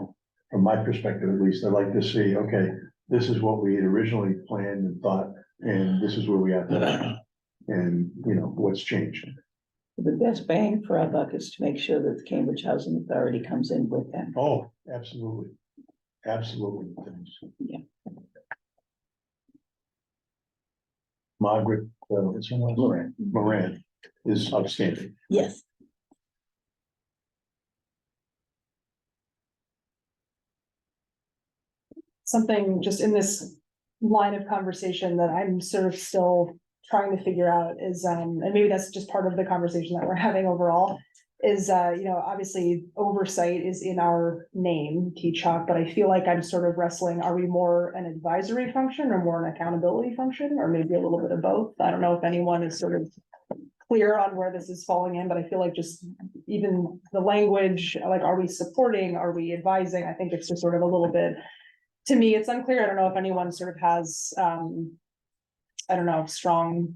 from my perspective at least, I'd like to see, okay, this is what we had originally planned and thought, and this is where we are today. And, you know, what's changed. The best bang for our buck is to make sure that the Cambridge Housing Authority comes in with them. Oh, absolutely. Absolutely. Yeah. Margaret, what's her name? Moran is outstanding. Yes. Something just in this line of conversation that I'm sort of still trying to figure out is, and maybe that's just part of the conversation that we're having overall, is, you know, obviously oversight is in our name, TCHOC, but I feel like I'm sort of wrestling, are we more an advisory function or more an accountability function, or maybe a little bit of both? I don't know if anyone is sort of clear on where this is falling in, but I feel like just even the language, like, are we supporting, are we advising? I think it's just sort of a little bit, to me, it's unclear. I don't know if anyone sort of has, I don't know, strong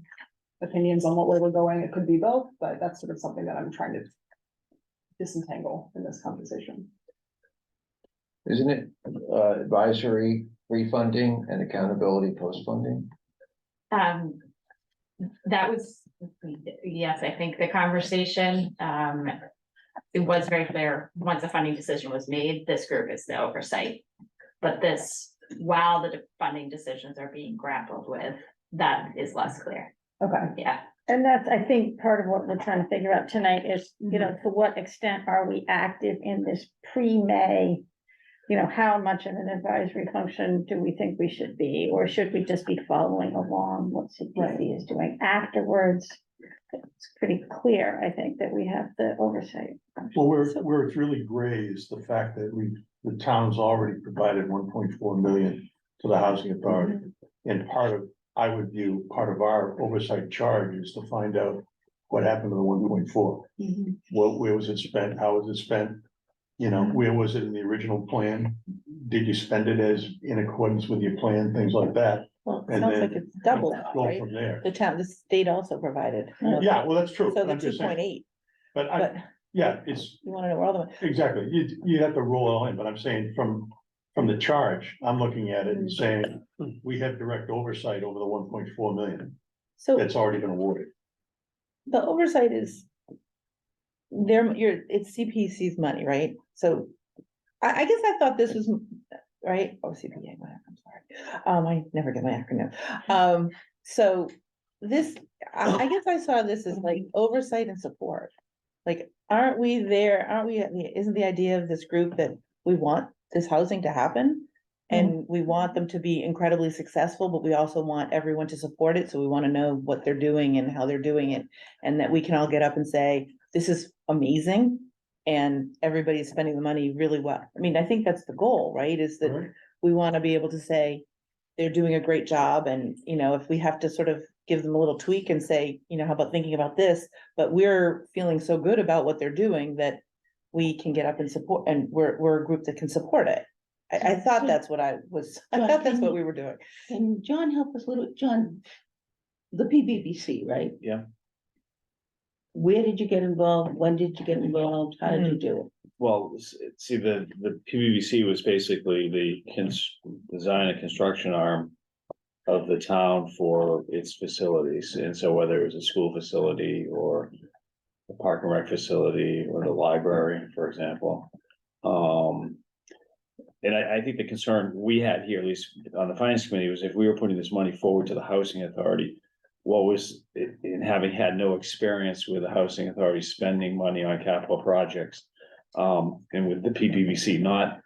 opinions on what way we're going. It could be both, but that's sort of something that I'm trying to disentangle in this conversation. Isn't it advisory pre-funding and accountability post-funding? That was, yes, I think the conversation, it was very clear, once the funding decision was made, this group is the oversight. But this, while the funding decisions are being grappled with, that is less clear, Okay. yeah. And that's, I think, part of what we're trying to figure out tonight is, you know, to what extent are we active in this pre-May? You know, how much of an advisory function do we think we should be, or should we just be following along what CPC is doing afterwards? It's pretty clear, I think, that we have the oversight. Well, where it's really gray is the fact that the town's already provided 1.4 million to the housing authority. And I would view, part of our oversight charge is to find out what happened to the 1.4. Where was it spent? How was it spent? You know, where was it in the original plan? Did you spend it as in accordance with your plan, things like that? Well, it And sounds then like it's double now, Go right? from there. The state also provided. Yeah, well, that's true. So the I'm just saying. 2.8, But but yeah, it's you wanna know where all the, exactly, you have to roll it all in, but I'm saying from the charge, I'm looking at it and saying, we have direct oversight over the 1.4 million so that's already been awarded. the oversight is. It's CPC's money, right? So I guess I thought this was, right, oh, CPA, whatever, I'm sorry. I never get my acronym. So this, I guess I saw this as like oversight and support. Like, aren't we, isn't the idea of this group that we want this housing to happen? And we want them to be incredibly successful, but we also want everyone to support it, so we wanna know what they're doing and how they're doing it. And that we can all get up and say, this is amazing, and everybody's spending the money really well. I mean, I think that's the goal, right? Is that Right. we wanna be able to say, they're doing a great job, and, you know, if we have to sort of give them a little tweak and say, you know, how about thinking about this? But we're feeling so good about what they're doing that we can get up and support, and we're a group that can support it. I thought that's what I John, thought that's can what you- we were doing. Can John help us a little, John? The PBBC, right? Yeah. Where did you get involved? When did you get involved? How did you do it? Well, see, the PVBC was basically the design and construction arm of the town for its facilities. And so whether it was a school facility or the park and rec facility or the library, for example. And I think the concern we had here, at least on the finance committee, was if we were putting this money forward to the housing authority, what was, in having had no experience with the housing authority spending money on capital projects, and with the PPVC not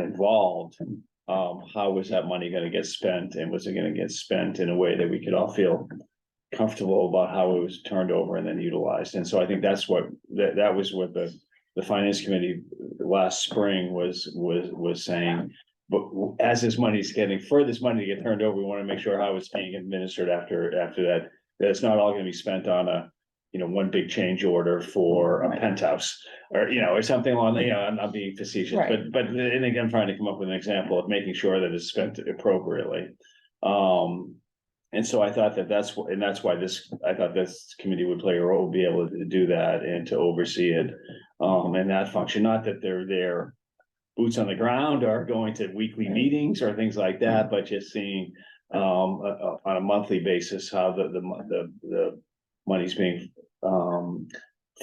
involved, how was that money gonna get spent, and was it gonna get spent in a way that we could all feel comfortable about how it was turned over and then utilized? And so I think that's what, that was what the finance committee last spring was saying. But as this money's getting, for this money to get turned over, we want to make sure how it's being administered after that it's not all gonna be spent on a, you know, one big change order for a penthouse. Or, you know, or something along, you know, I'm not being facetious, Right. but and again, I'm trying to come up with an example of making sure that it's spent appropriately. And so I thought that's why I thought this committee would play a role, be able to do that and to oversee it. And that function, not that they're there boots on the ground or going to weekly meetings or things like that, but just seeing on a monthly basis how the money's being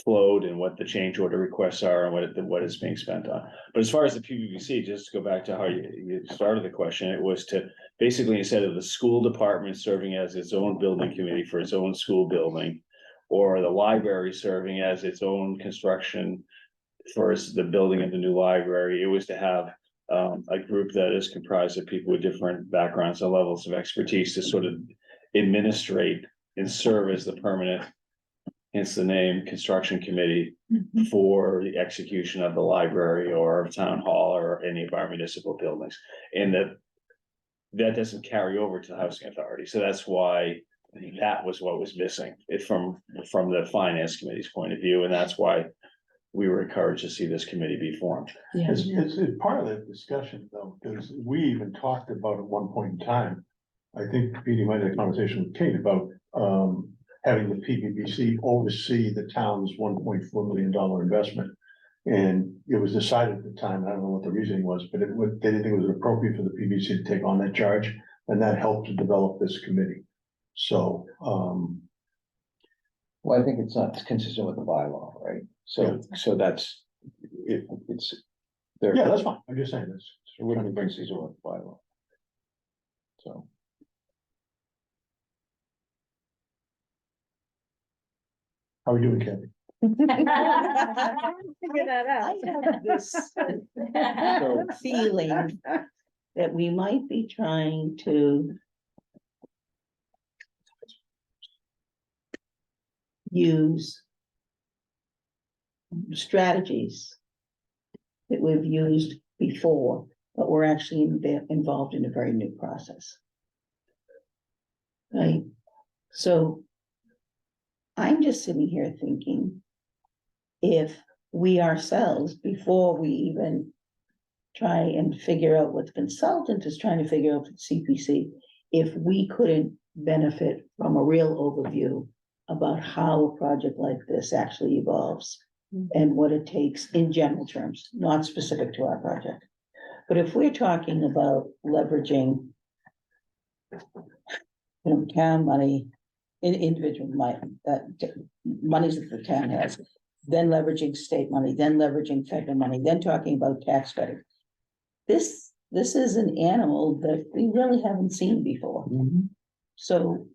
flowed and what the change order requests are and what it's being spent on. But as far as the PVBC, just to go back to how you started the question, it was to basically, instead of the school department serving as its own building committee for its own school building, or the library serving as its own construction for the building of the new library, it was to have a group that is comprised of people with different backgrounds and levels of expertise to sort of administrate and serve as the permanent, hence the name, construction committee for the execution of the library or town hall or any of our municipal buildings. And that doesn't carry over to the housing authority. So that's why that was what was missing from the finance committee's point of view. And that's why we were encouraged to see this committee be formed. It's part of that discussion though, because we even talked about at one point in time, I think Petey might have a conversation with Kate about, having the PPPC oversee the town's $1.4 million investment. And it was decided at the time, I don't know what the reasoning was, but they didn't think it was appropriate for the PBC to take on that charge, and that helped to develop this committee. So, Well, I think it's not consistent with the bylaw, right? So that's, it's. There. yeah, that's fine, I'm just saying this. It wouldn't be consistent with the bylaw. So. How are we doing, Kathy? Figure that out. I have this feeling that we might be trying to use strategies that we've used before, but we're actually involved in a very new process. Right? So I'm just sitting here thinking, if we ourselves, before we even try and figure out what the consultant is trying to figure out for CPC, if we couldn't benefit from a real overview about how a project like this actually evolves and what it takes in general terms, not specific to our project. But if we're talking about leveraging, town money, in individual money, monies that the town has, then leveraging state money, then leveraging federal money, then talking about tax credit. This is an animal that we really haven't seen before. So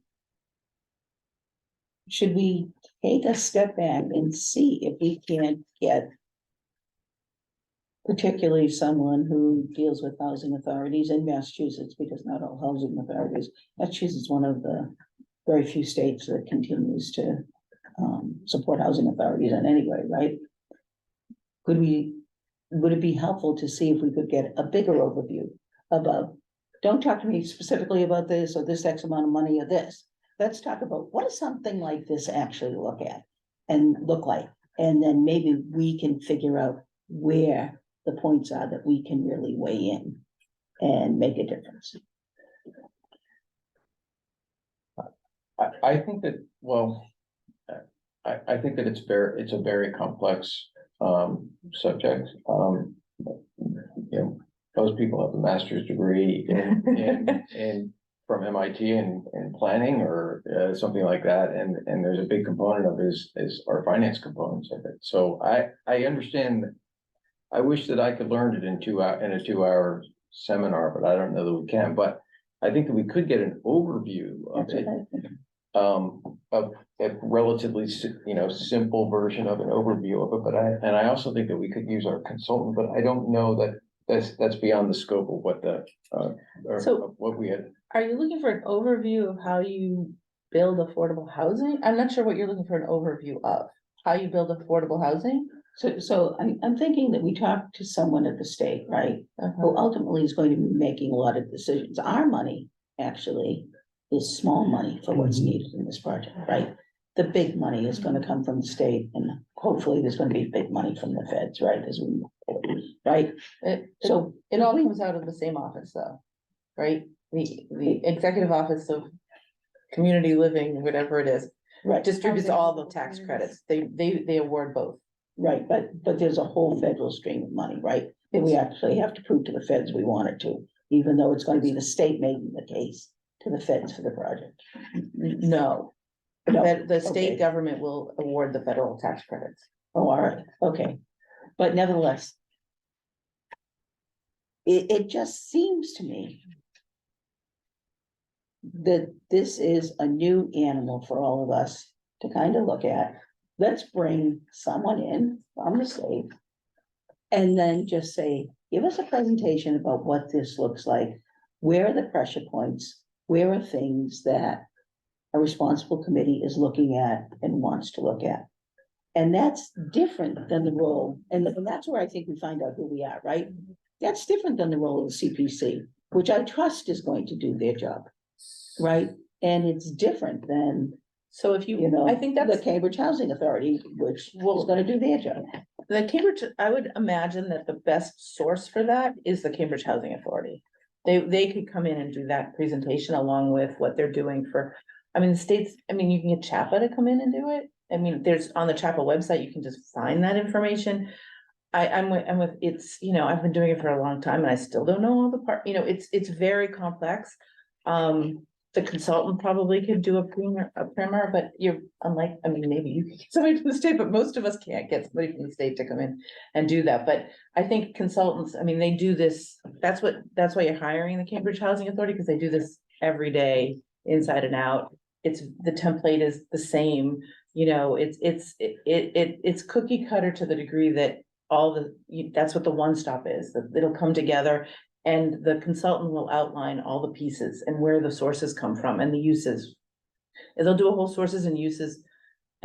should we take a step back and see if we can get particularly someone who deals with housing authorities in Massachusetts, because not all housing authorities, Massachusetts is one of the very few states that continues to support housing authorities in any way, right? Would it be helpful to see if we could get a bigger overview about, don't talk to me specifically about this or this X amount of money or this. Let's talk about what does something like this actually look like? And then maybe we can figure out where the points are that we can really weigh in and make a difference. I think that, well, I think that it's a very complex subject. Most people have a master's degree in from MIT in planning or something like that, and there's a big component of is our finance components of it. So I understand. I wish that I could learn it in a 2-hour seminar, but I don't know that we can. But I think that we could get an overview of it. Of a relatively, simple version of an overview of it, but I also think that we could use our consultant, but I don't know that that's beyond the scope of what what we had. Are you looking for an overview of how you build affordable housing? I'm not sure what you're looking for an overview of, how you build affordable housing. So I'm thinking that we talk to someone at the state, right? Who ultimately is going to be making a lot of decisions. Our money actually is small money for what's needed in this project, right? The big money is gonna come from the state, and hopefully there's gonna be big money from the feds, right, as we move forward, right? So It all comes out of the same office though, right? The executive office of community living, whatever it is, right, distributes all the tax credits. They award both. right, but there's a whole federal stream of money, right? That we actually have to prove to the feds we want it to, even though it's gonna be the state making the case to the feds for the project. No. The state okay. government will award the federal tax credits. Oh, all right, okay, but nevertheless. It just seems to me. That this is a new animal for all of us to kind of look at. Let's bring someone in from the state. And then just say, give us a presentation about what this looks like. Where are the pressure points? Where are things that a responsible committee is looking at and wants to look at? And that's different than the role, and that's where I think we find out who we are, right? That's different than the role of the CPC, which I trust is going to do their job, right? And it's different than, So if I think the that's Cambridge Housing Authority, which is gonna do their job. the Cambridge, I would imagine that the best source for that is the Cambridge Housing Authority. They could come in and do that presentation along with what they're doing for I mean, the states, I mean, you can get CHAPA to come in and do it. I mean, there's on the CHAPA website, you can just find that information. I'm with, it's, you know, I've been doing it for a long time and I still don't know all the part, you know, it's very complex. The consultant probably could do a primer, but you're unlike, I mean, maybe you can get somebody from the state, but most of us can't get somebody from the state to come in and do that. But I think consultants, I mean, they do this, that's why you're hiring the Cambridge Housing Authority, because they do this every day, inside and out. It's, the template is the same, you know, it's cookie cutter to the degree that that's what the one stop is, that it'll come together. And the consultant will outline all the pieces and where the sources come from and the uses. And they'll do a whole sources and uses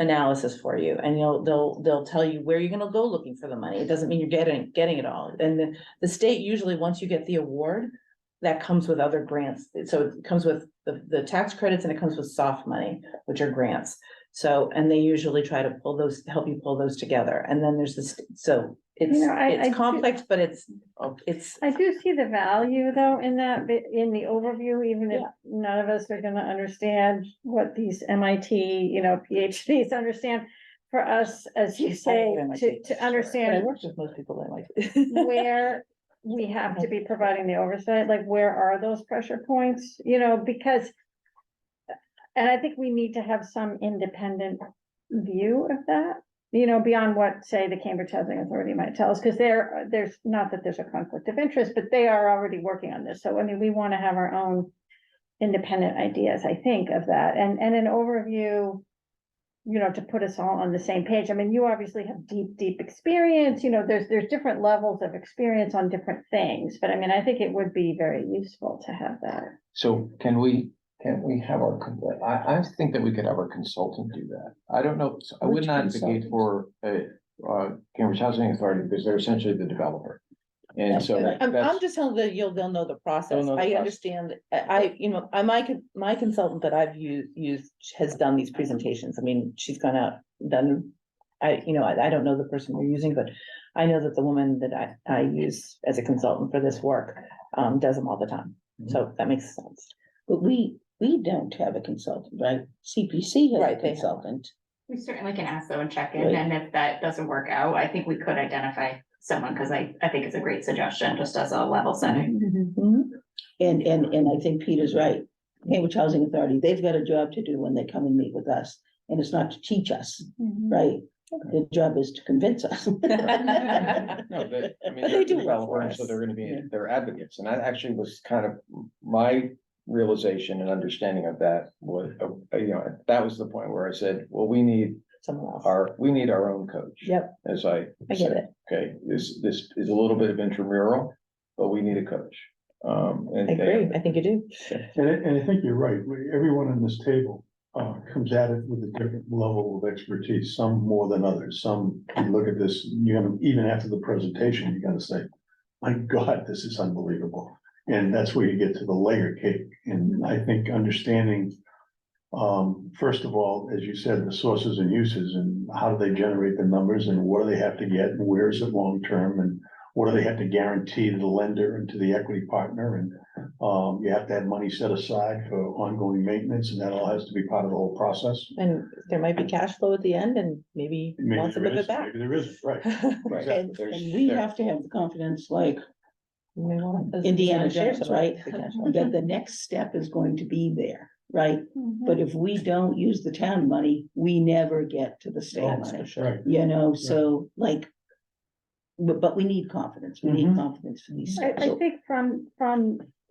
analysis for you, and they'll tell you where you're gonna go looking for the money. It doesn't mean you're getting it all. And the state usually, once you get the award, that comes with other grants. So it comes with the tax credits and it comes with soft money, which are grants. So, and they usually try to help you pull those together. And then there's this, so it's, You know, I it's do- complex, but it's. I do see the value though in that, in the overview, even if Yeah. none of us are gonna understand what these MIT, you know, PhDs understand. For us, as you say, to But I understand worked with most people that like. where we have to be providing the oversight, like where are those pressure points, you know, because. And I think we need to have some independent view of that, you know, beyond what, say, the Cambridge Housing Authority might tell us, because there's not that there's a conflict of interest, but they are already working on this. So, I mean, we want to have our own independent ideas, I think, of that, and an overview, you know, to put us all on the same page. I mean, you obviously have deep experience, you know, there's different levels of experience on different things, but I mean, I think it would be very useful to have that. So can we have I think that we could have our consultant do that. I don't know, I would Which not advocate for Cambridge Housing Authority because they're essentially the developer. And so Right. I'm that's, just telling that they'll know the process. They'll know the I process. understand, you know, my consultant that I've used has done these presentations. I mean, she's gone out, done. You know, I don't know the person we're using, but I know that the woman that I use as a consultant for this work, does them all the time. So that makes sense. But we don't have a consultant, right? CPC has Right, a they have. consultant. We certainly can ask though and check in, Right. and if that doesn't work out, I think we could identify someone, because I think it's a great suggestion, just as a level setting. Mhm. And I think Peter's right. Cambridge Housing Authority, they've got a job to do when they come and meet with us, and it's not to teach us, right? Their job is to convince us. no, I mean, But they're they do work for developers, so us. they're gonna be, Yeah. they're advocates, and that actually was kind of my realization and understanding of that was, you know, that was the point where I said, well, we need Someone else. we need our own coach. Yep, As I I get said, it. okay, this is a little bit of intramural, but we need a coach. And I agree. I think you do. And I think you're right. Everyone on this table comes at it with a different level of expertise, some more than others. Some, you look at this, you know, even after the presentation, you gotta say, my God, this is unbelievable. And that's where you get to the layer cake. And I think understanding, first of all, as you said, the sources and uses and how do they generate the numbers and what do they have to get and where is it long-term and what do they have to guarantee to the lender and to the equity partner? And you have to have money set aside for ongoing maintenance, and that all has to be part of the whole process. And there might be cash flow at the end and maybe Maybe wants some there of is, it back. maybe there isn't, right? Right. And There's- we there- have to have the confidence, like You may wanna- Indiana share Jones, some of right? the cash flow. That the next step is going to be there, right? Mm-hmm. But if we don't use the town money, we never get to the state Oh, money, Right. you know, so like. But we need confidence, we need Mhm. confidence for these I steps. So- think from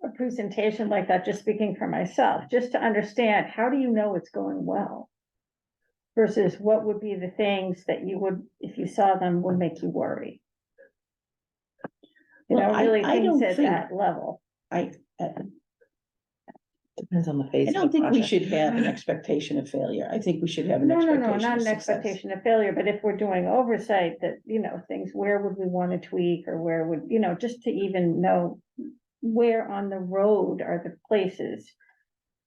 a presentation like that, just speaking for myself, just to understand, how do you know it's going well? Versus what would be the things that you would, if you saw them, would make you worry? You know, Well, really I things don't at think- that level. I Depends on the phase. of don't the think we project. should have an expectation of failure, I think we should have an No, expectation not of an success. expectation of failure, but if we're doing oversight, that, you know, things, where would we want to tweak, or where would, you know, just to even know where on the road are the places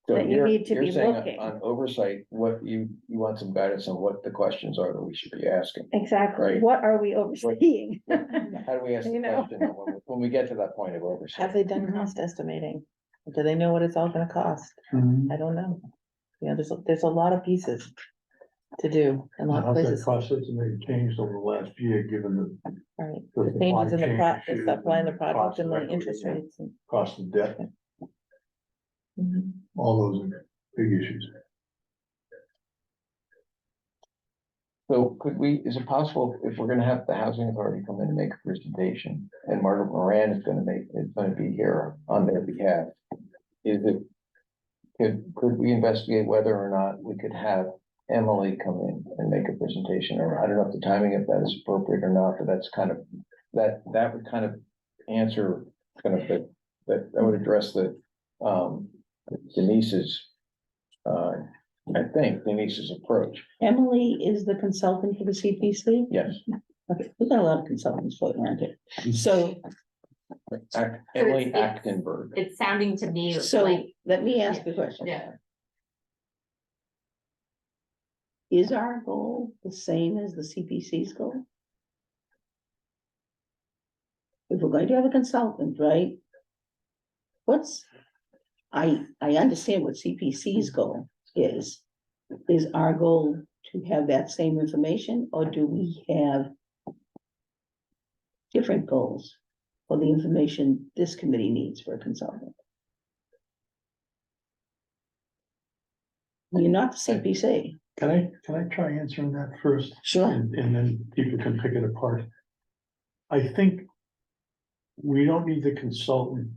So that you you're, need to you're be saying looking. on oversight, what you want some guidance on what the questions are that we should be asking. Exactly, Right. what are we overseeing? How do we ask the You know. question when we get to that point of oversight? Have they done Mhm. cost estimating? Do they know what it's all gonna cost? Mhm. I don't know. Yeah, there's a lot of pieces to do in a lot of How's that places, cost estimate changed over the last year, given right? the The changes in the supply chain the issues supply in the and project cost and of the equity interest and rates and. cost of debt, Mhm. all those are big issues. So could we, is it possible if we're gonna have the housing authority come in and make a presentation and Margaret Moran is gonna be here on their behalf? Is it, could we investigate whether or not we could have Emily come in and make a presentation? Or I don't know if the timing of that is appropriate or not, but that's kind of, that would kind of answer kind of that would address the Denise's I think Denise's approach. Emily is the consultant for the CPC? Yes. Okay, we've got a lot of consultants floating around here. So, Emily it's- Achtenberg. It's sounding to me so like, let me ask a question. yeah. Is our goal the same as the CPC's goal? If we're going to have a consultant, right? I understand what CPC's goal is. Is our goal to have that same information, or do we have different goals for the information this committee needs for a consultant? You're not the CPC. Can I try answering that first? Sure. And then people can pick it apart. I think we don't need the consultant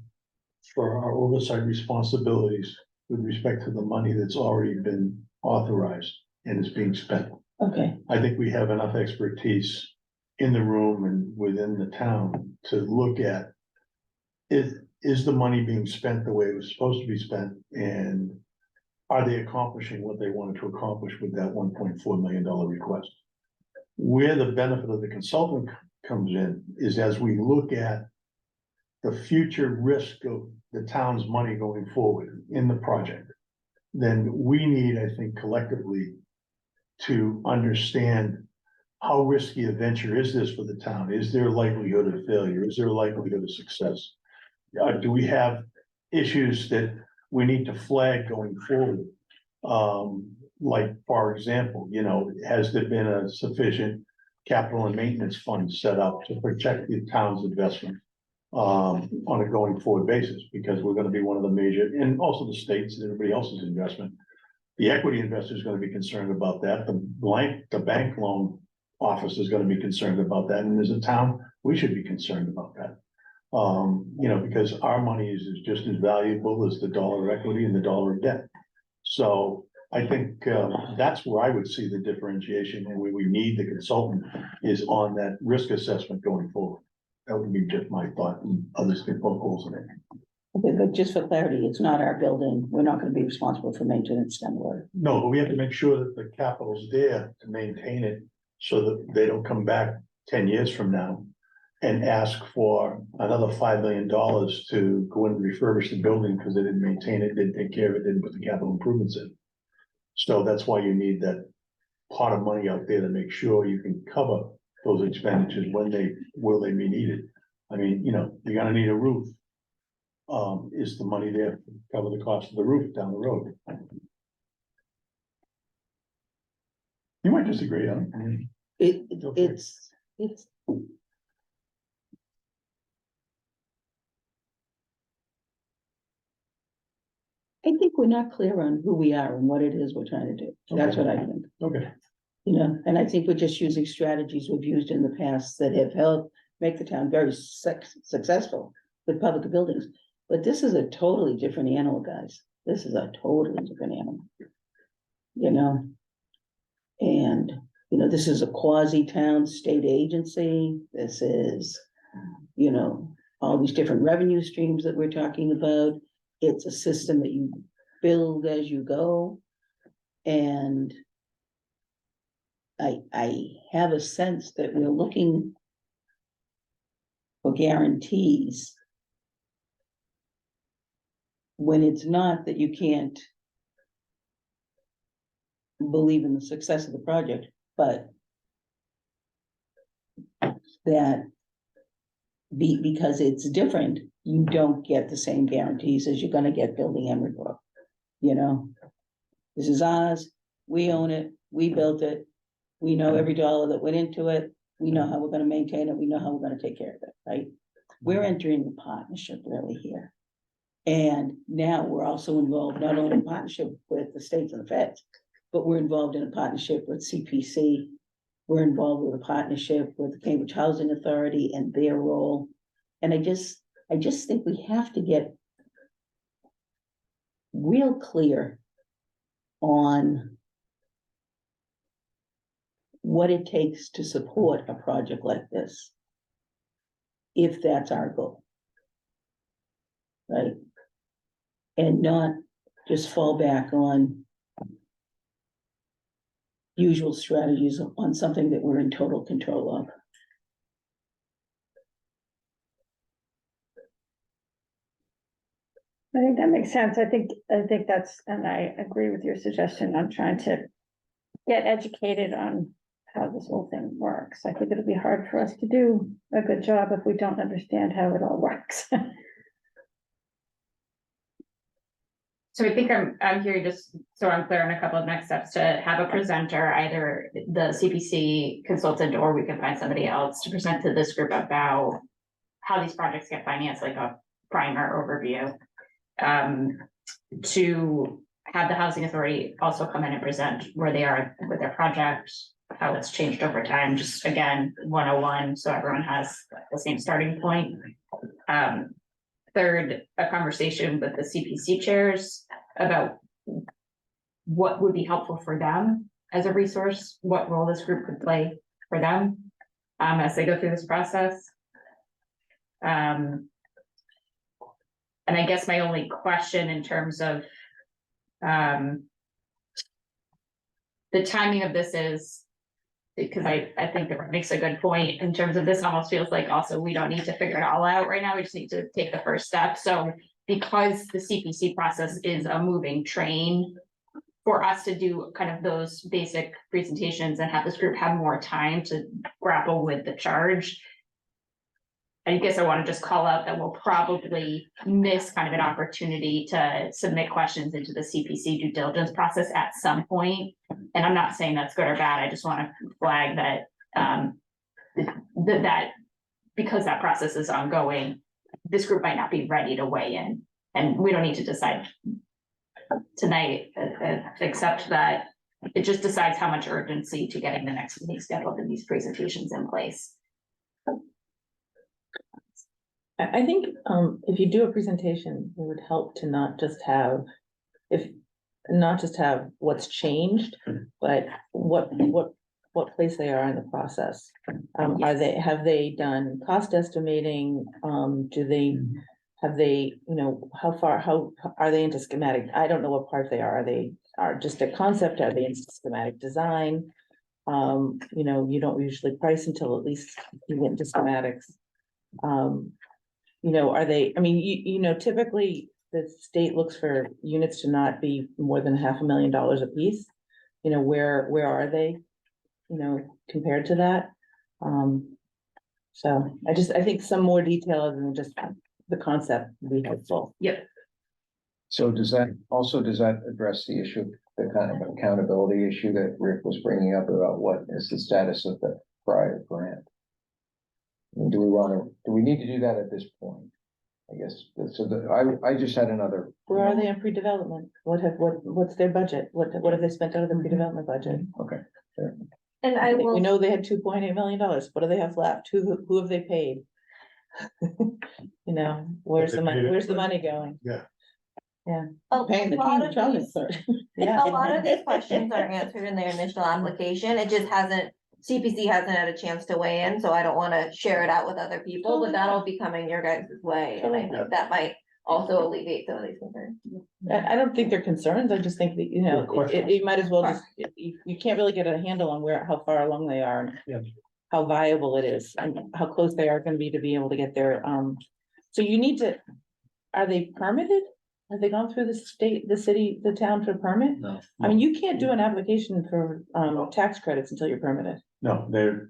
for our oversight responsibilities with respect to the money that's already been authorized and is being spent. Okay, I think we have enough expertise in the room and within the town to look at is the money being spent the way it was supposed to be spent, and are they accomplishing what they wanted to accomplish with that $1.4 million request? Where the benefit of the consultant comes in is as we look at the future risk of the town's money going forward in the project, then we need, I think, collectively to understand how risky a venture is this for the town? Is there a likelihood of failure? Is there a likelihood of success? Do we have issues that we need to flag going forward? Like, for example, has there been a sufficient capital and maintenance fund set up to protect the town's investment on a going forward basis? Because we're gonna be one of the major, and also the states and everybody else's investment. The equity investor is gonna be concerned about that. The bank loan office is gonna be concerned about that. And as a town, we should be concerned about that. Because our money is just as valuable as the dollar of equity and the dollar of debt. So I think that's where I would see the differentiation, and where we need the consultant is on that risk assessment going forward. That would be just my thought, and others can poke holes in it. okay, but just for clarity, it's not our building. We're not gonna be responsible for maintenance down the road. No, but we have to make sure that the capital's there to maintain it, so that they don't come back 10 years from now and ask for another $5 million to go and refurbish the building because they didn't maintain it, didn't take care of it, didn't put the capital improvements in. So that's why you need that pot of money out there to make sure you can cover those expenditures when they be needed. I mean, you're gonna need a roof. Is the money there to cover the cost of the roof down the road? You might disagree on it. Go for it. It's. I think we're not clear on who we are and what it is we're trying to do. That's Okay. what I think. Okay, And I think we're just using strategies we've used in the past that have helped make the town very successful with public buildings. But this is a totally different animal, guys. This is a totally different animal. And, this is a quasi-town state agency. This is, all these different revenue streams that we're talking about. It's a system that you build as you go. And I have a sense that we're looking for guarantees when it's not that you can't believe in the success of the project, but that because it's different, you don't get the same guarantees as you're gonna get building Emery Brook, This is ours, we own it, we built it. We know every dollar that went into it, we know how we're gonna maintain it, we know how we're gonna take care of it, right? We're entering a partnership really here. And now we're also involved not only in partnership with the states and the feds, but we're involved in a partnership with CPC. We're involved with a partnership with the Cambridge Housing Authority and their role. And I just think we have to get real clear on what it takes to support a project like this, if that's our goal. Right? And not just fall back on usual strategies on something that we're in total control of. I think that makes sense. I think that's, and I agree with your suggestion on trying to get educated on how this whole thing works. I think it'll be hard for us to do a good job if we don't understand how it all works. So I think I'm here just so I'm clear on a couple of next steps to have a presenter, either the CPC consultant, or we can find somebody else to present to this group about how these projects get financed, like a primer overview. To have the housing authority also come in and present where they are with their project, how it's changed over time, just again, 101, so everyone has the same starting point. Third, a conversation with the CPC chairs about what would be helpful for them as a resource, what role this group could play for them as they go through this process. And I guess my only question in terms of the timing of this is, because I think that makes a good point in terms of this almost feels like also we don't need to figure it all out right now. We just need to take the first step. So because the CPC process is a moving train, for us to do kind of those basic presentations and have this group have more time to grapple with the charge. I guess I want to just call out that we'll probably miss kind of an opportunity to submit questions into the CPC due diligence process at some point. And I'm not saying that's good or bad. I just want to flag that that because that process is ongoing, this group might not be ready to weigh in, and we don't need to decide tonight, except that it just decides how much urgency to getting the next meeting scheduled and these presentations in place. I think, if you do a presentation, it would help to not just have what's changed, but what place they are in the process. Have they done cost estimating? Have they, how are they into schematic? I don't know what part they are. Are they just a concept? Are they into schematic design? You don't usually price until at least you get into schematics. Are they, typically the state looks for units to not be more than $500,000 a piece. Where are they, compared to that? So I think some more detail other than just the concept would be helpful. Yep. So does that address the issue, the kind of accountability issue that Rick was bringing up about what is the status of the prior grant? And do we need to do that at this point? I guess, I just had another. Where are they in pre-development? What's their budget? What have they spent out of the pre-development budget? Okay. Sure. And I We will, know they had $2.8 million. What do they have left? Who have they paid? Where's the money? Where's the money going? Yeah. Yeah. Paying the lot Cambridge of Housing these- Authority. Yeah. a lot of these questions are answered in their initial application. It just CPC hasn't had a chance to weigh in, so I don't want to share it out with other people, but that'll be coming your guys' way. And I think that might also alleviate some of these concerns. I don't think they're concerns. I just think that, Good question. you might as well just, you can't really get a handle on how far along they are. Yeah. And how viable it is and how close they are gonna be to be able to get their, so you need to, are they permitted? Have they gone through the state, the city, the town for permit? No. I mean, you can't do an application for, tax credits until you're permitted. No, the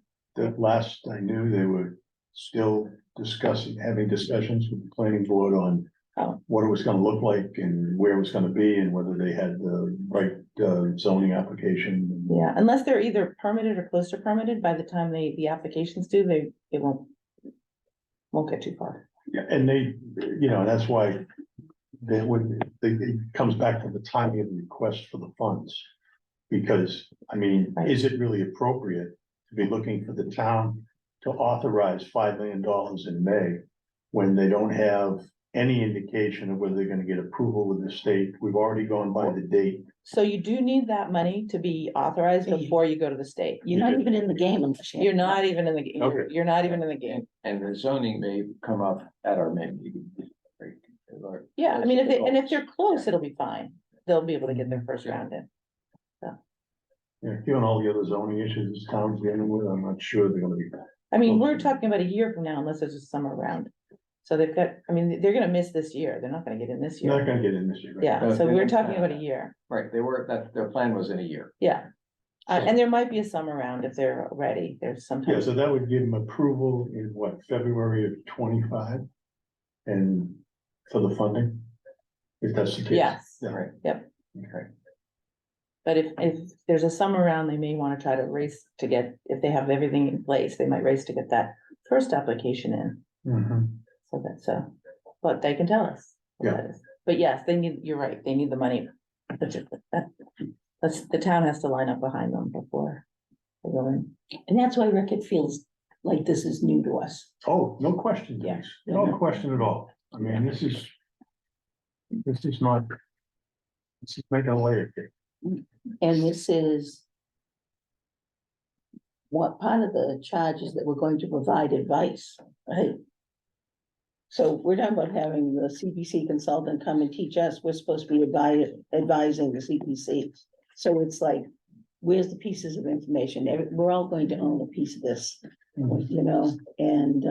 last I knew, they were still having discussions with the planning board on Oh. what it was gonna look like and where it was gonna be and whether they had the right zoning application. Yeah, unless they're either permitted or close to permitted, by the time the applications do, they won't get too far. Yeah, and they, that's why it comes back to the timing of the request for the funds. Because, I mean, Right. is it really appropriate to be looking for the town to authorize $5 million in May when they don't have any indication of whether they're gonna get approval with the state? We've already gone by the date. So you do need that money to be authorized before you go to the state. You're not even in the game unless you. You're not even in the, game. Okay. You're not even in the game. And the zoning may come up at our May meeting. Right? Yeah, I mean, if they're close, it'll be fine. They'll be able to get their first round in. Yeah, given all the other zoning issues this town's dealing with, I'm not sure they're gonna be. I mean, we're talking about a year from now unless there's a summer round. So they've got, I mean, they're gonna miss this year. They're not gonna get in this Not year. gonna get in this year. right? Yeah, so They we're don't talking plan about a that. year. Right, their plan was in a year. Yeah. So- And there might be a summer round if they're ready. There's Yeah, sometimes. so that would give them approval in what, February of 25? And for the funding? If that's the case. Yes, Yeah. Right. Yep. Okay. but if there's a summer round, they may wanna try to race to get, if they have everything in place, they might race to get that first application in. Mhm. So that's, but they can tell us. what that is. But yes, you're right, they need the money. The town has to line up behind them before they go in. And that's why Rick, it feels like this is new to us. Oh, no question, Yeah. Denise. No question at all. I mean, this is not. This is making a layer cake. And this is what part of the charge is that we're going to provide advice, right? So we're talking about having the CPC consultant come and teach us. We're supposed to be advising the CPC. So it's like, where's the pieces of information? We're all going to own a piece of this, and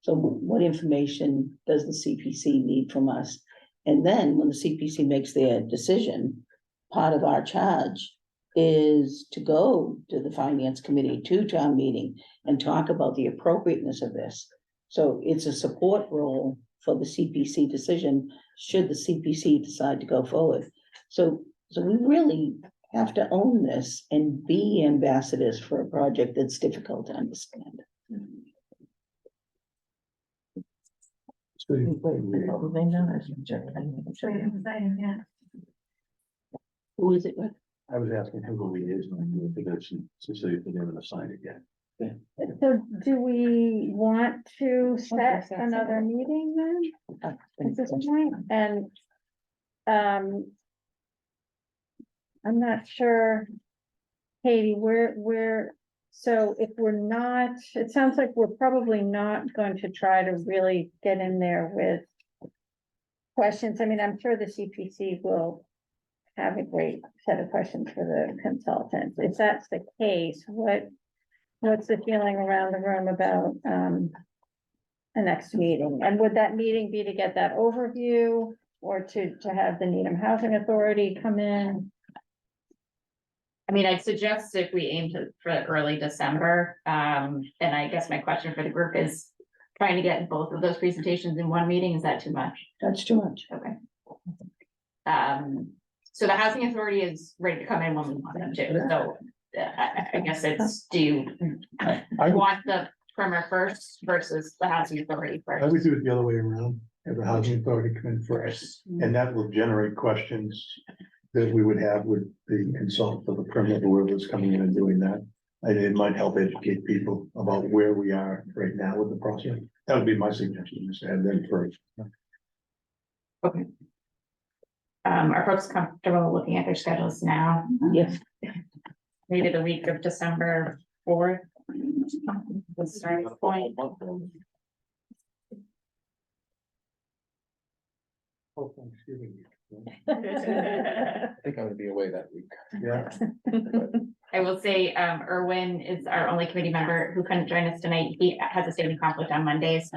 so what information does the CPC need from us? And then when the CPC makes their decision, part of our charge is to go to the finance committee, to town meeting, and talk about the appropriateness of this. So it's a support role for the CPC decision, should the CPC decide to go forward. So we really have to own this and be ambassadors for a project that's difficult to understand. So, Wait, who they know is- Who is it? Rick? I was asking who the liaison, because Cecilia didn't assign it yet. So do we want to set another meeting then at this point? And, I'm not sure, Katie, so if we're not, it sounds like we're probably not going to try to really get in there with questions. I mean, I'm sure the CPC will have a great set of questions for the consultants. If that's the case, what's the feeling around the room about, the next meeting? And would that meeting be to get that overview or to have the Needham Housing Authority come in? I mean, I'd suggest if we aim for early December, and I guess my question for the group is trying to get both of those presentations in one meeting, is that too much? That's too much. Okay. So the housing authority is ready to come in when we want them to, so I guess it's, do you I would, want the primer first versus the housing authority I would first? do it the other way around, have the housing authority come in first, and that will generate questions that we would have with the consultant for the permit, whoever's coming in and doing that. And it might help educate people about where we are right now with the process. That would be my suggestion, is to have them first. Are folks comfortable looking at their schedules now? Yes. Maybe the week of December 4th? The starting point. Oh, Thanksgiving. I think I'm gonna be away that week. Yeah, I will say, Erwin is our only committee member who couldn't join us tonight. He has a statement conflict on Mondays.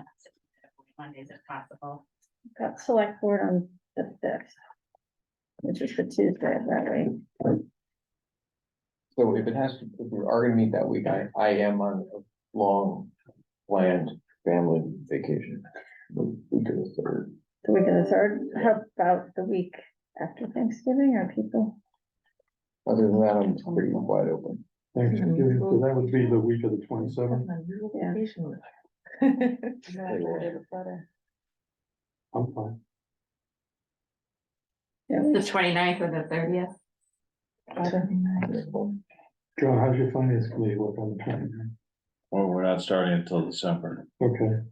Mondays if possible. Got select board on the 5th, which is the Tuesday of that week. So if we are gonna meet that week, I am on a long planned family vacation. The week of the third. The week of the 3rd, how about the week after Thanksgiving, are people? Other than that, I'm pretty wide open. Thanksgiving, so that would be the week of the 27th. I'm fine. The 29th or the 30th. John, how's your finance committee work on the 29th? Well, we're not starting until December. Okay,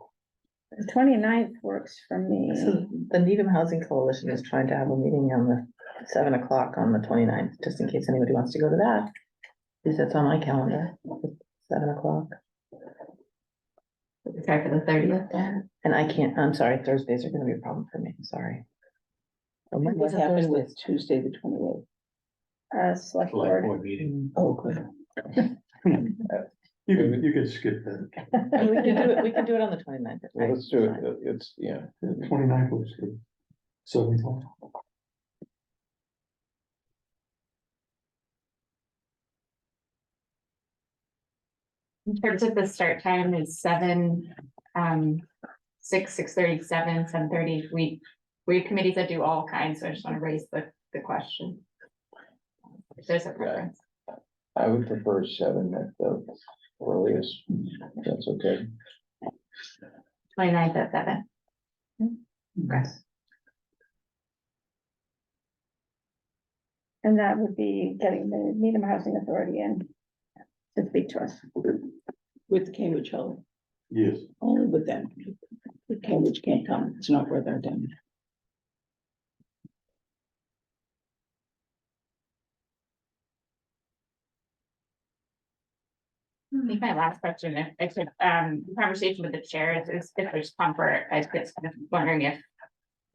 The 29th works for me. So the Needham Housing Coalition is trying to have a meeting on the 7 o'clock on the 29th, just in case anybody wants to go to that. Because that's on my calendar, 7 o'clock. Sorry, for the 30th, then. And I can't, I'm sorry, Thursdays are gonna be a problem for me, sorry. What happened with Tuesday, the 28th? Select Select board. board meeting. Oh, good. you could skip that. And we can do it on the 29th. Well, let's do it, it's, yeah. The 29th looks good. 7 o'clock. In terms of the start time is 7, 6:30, 7:30. We have committees that do all kinds, so I just want to raise the question. If there's a preference. I would prefer 7 at the earliest, if that's okay. 29th at 7. Okay. And that would be getting the Needham Housing Authority in to speak to us. With Cambridge Hill, Yes, only with them. Cambridge can't come, it's not worth our time. I think my last question, if I could, conversation with the chairs is if there's comfort, I was just kind of wondering if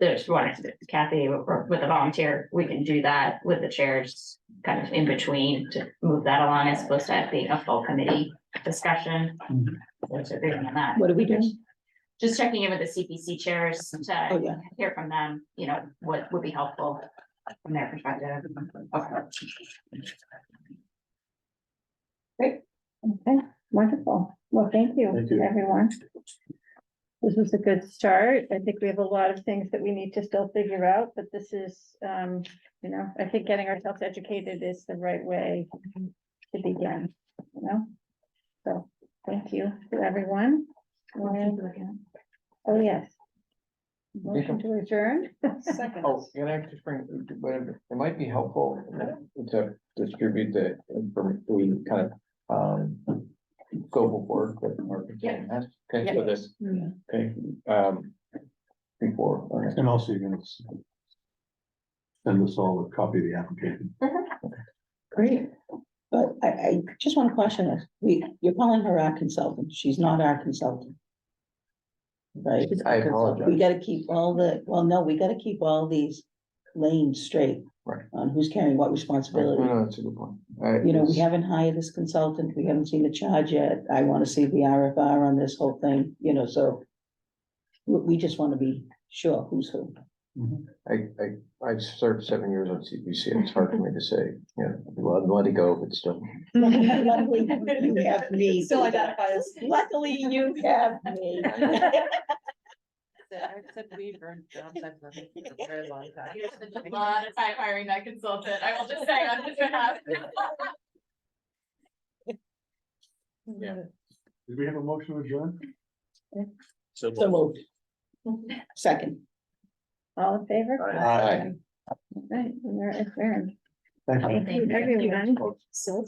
there's one, Kathy, or with a volunteer, we can do that with the chairs kind of in between to move that along as opposed to it being a full committee discussion. What's your opinion on that? What are we doing? Just checking in with the CPC chairs Oh, to yeah. hear from them, what would be helpful from their perspective. Okay. Okay, wonderful. Well, thank you, Thank you. everyone. This was a good start. I think we have a lot of things that we need to still figure out, but this is, I think getting ourselves educated is the right way to begin, So, thank you to everyone. Oh, yes. Motion to adjourn. Second. Oh, can I just bring, it might be helpful to distribute the, we kind of, scope of work that Mark is saying. Okay, so this, Yeah. okay, before, all right. and also you're gonna send us all a copy of the application. Great. But I just want to caution us, you're calling her our consultant, she's not our consultant. Right? I apologize. We gotta keep we gotta keep all these lanes straight. Right. On who's carrying what responsibility. No, that's a good point. We haven't hired this consultant, we haven't seen the charge yet, I wanna see the RFR on this whole thing, so. We just wanna be sure who's who. I've served 7 years on CPC, it's hard for me to say, let it go, but still. Luckily, you have me. Still identify as. Luckily, you have me. I've said we've earned jobs, I've done it for a very long time. You're spending a lot of time hiring that consultant, I will just say on his behalf. Yeah. Did we have a motion to adjourn? So So moved. Second. All in favor? Aye. Right, we're adjourned. Thank you. Thank you, everyone. So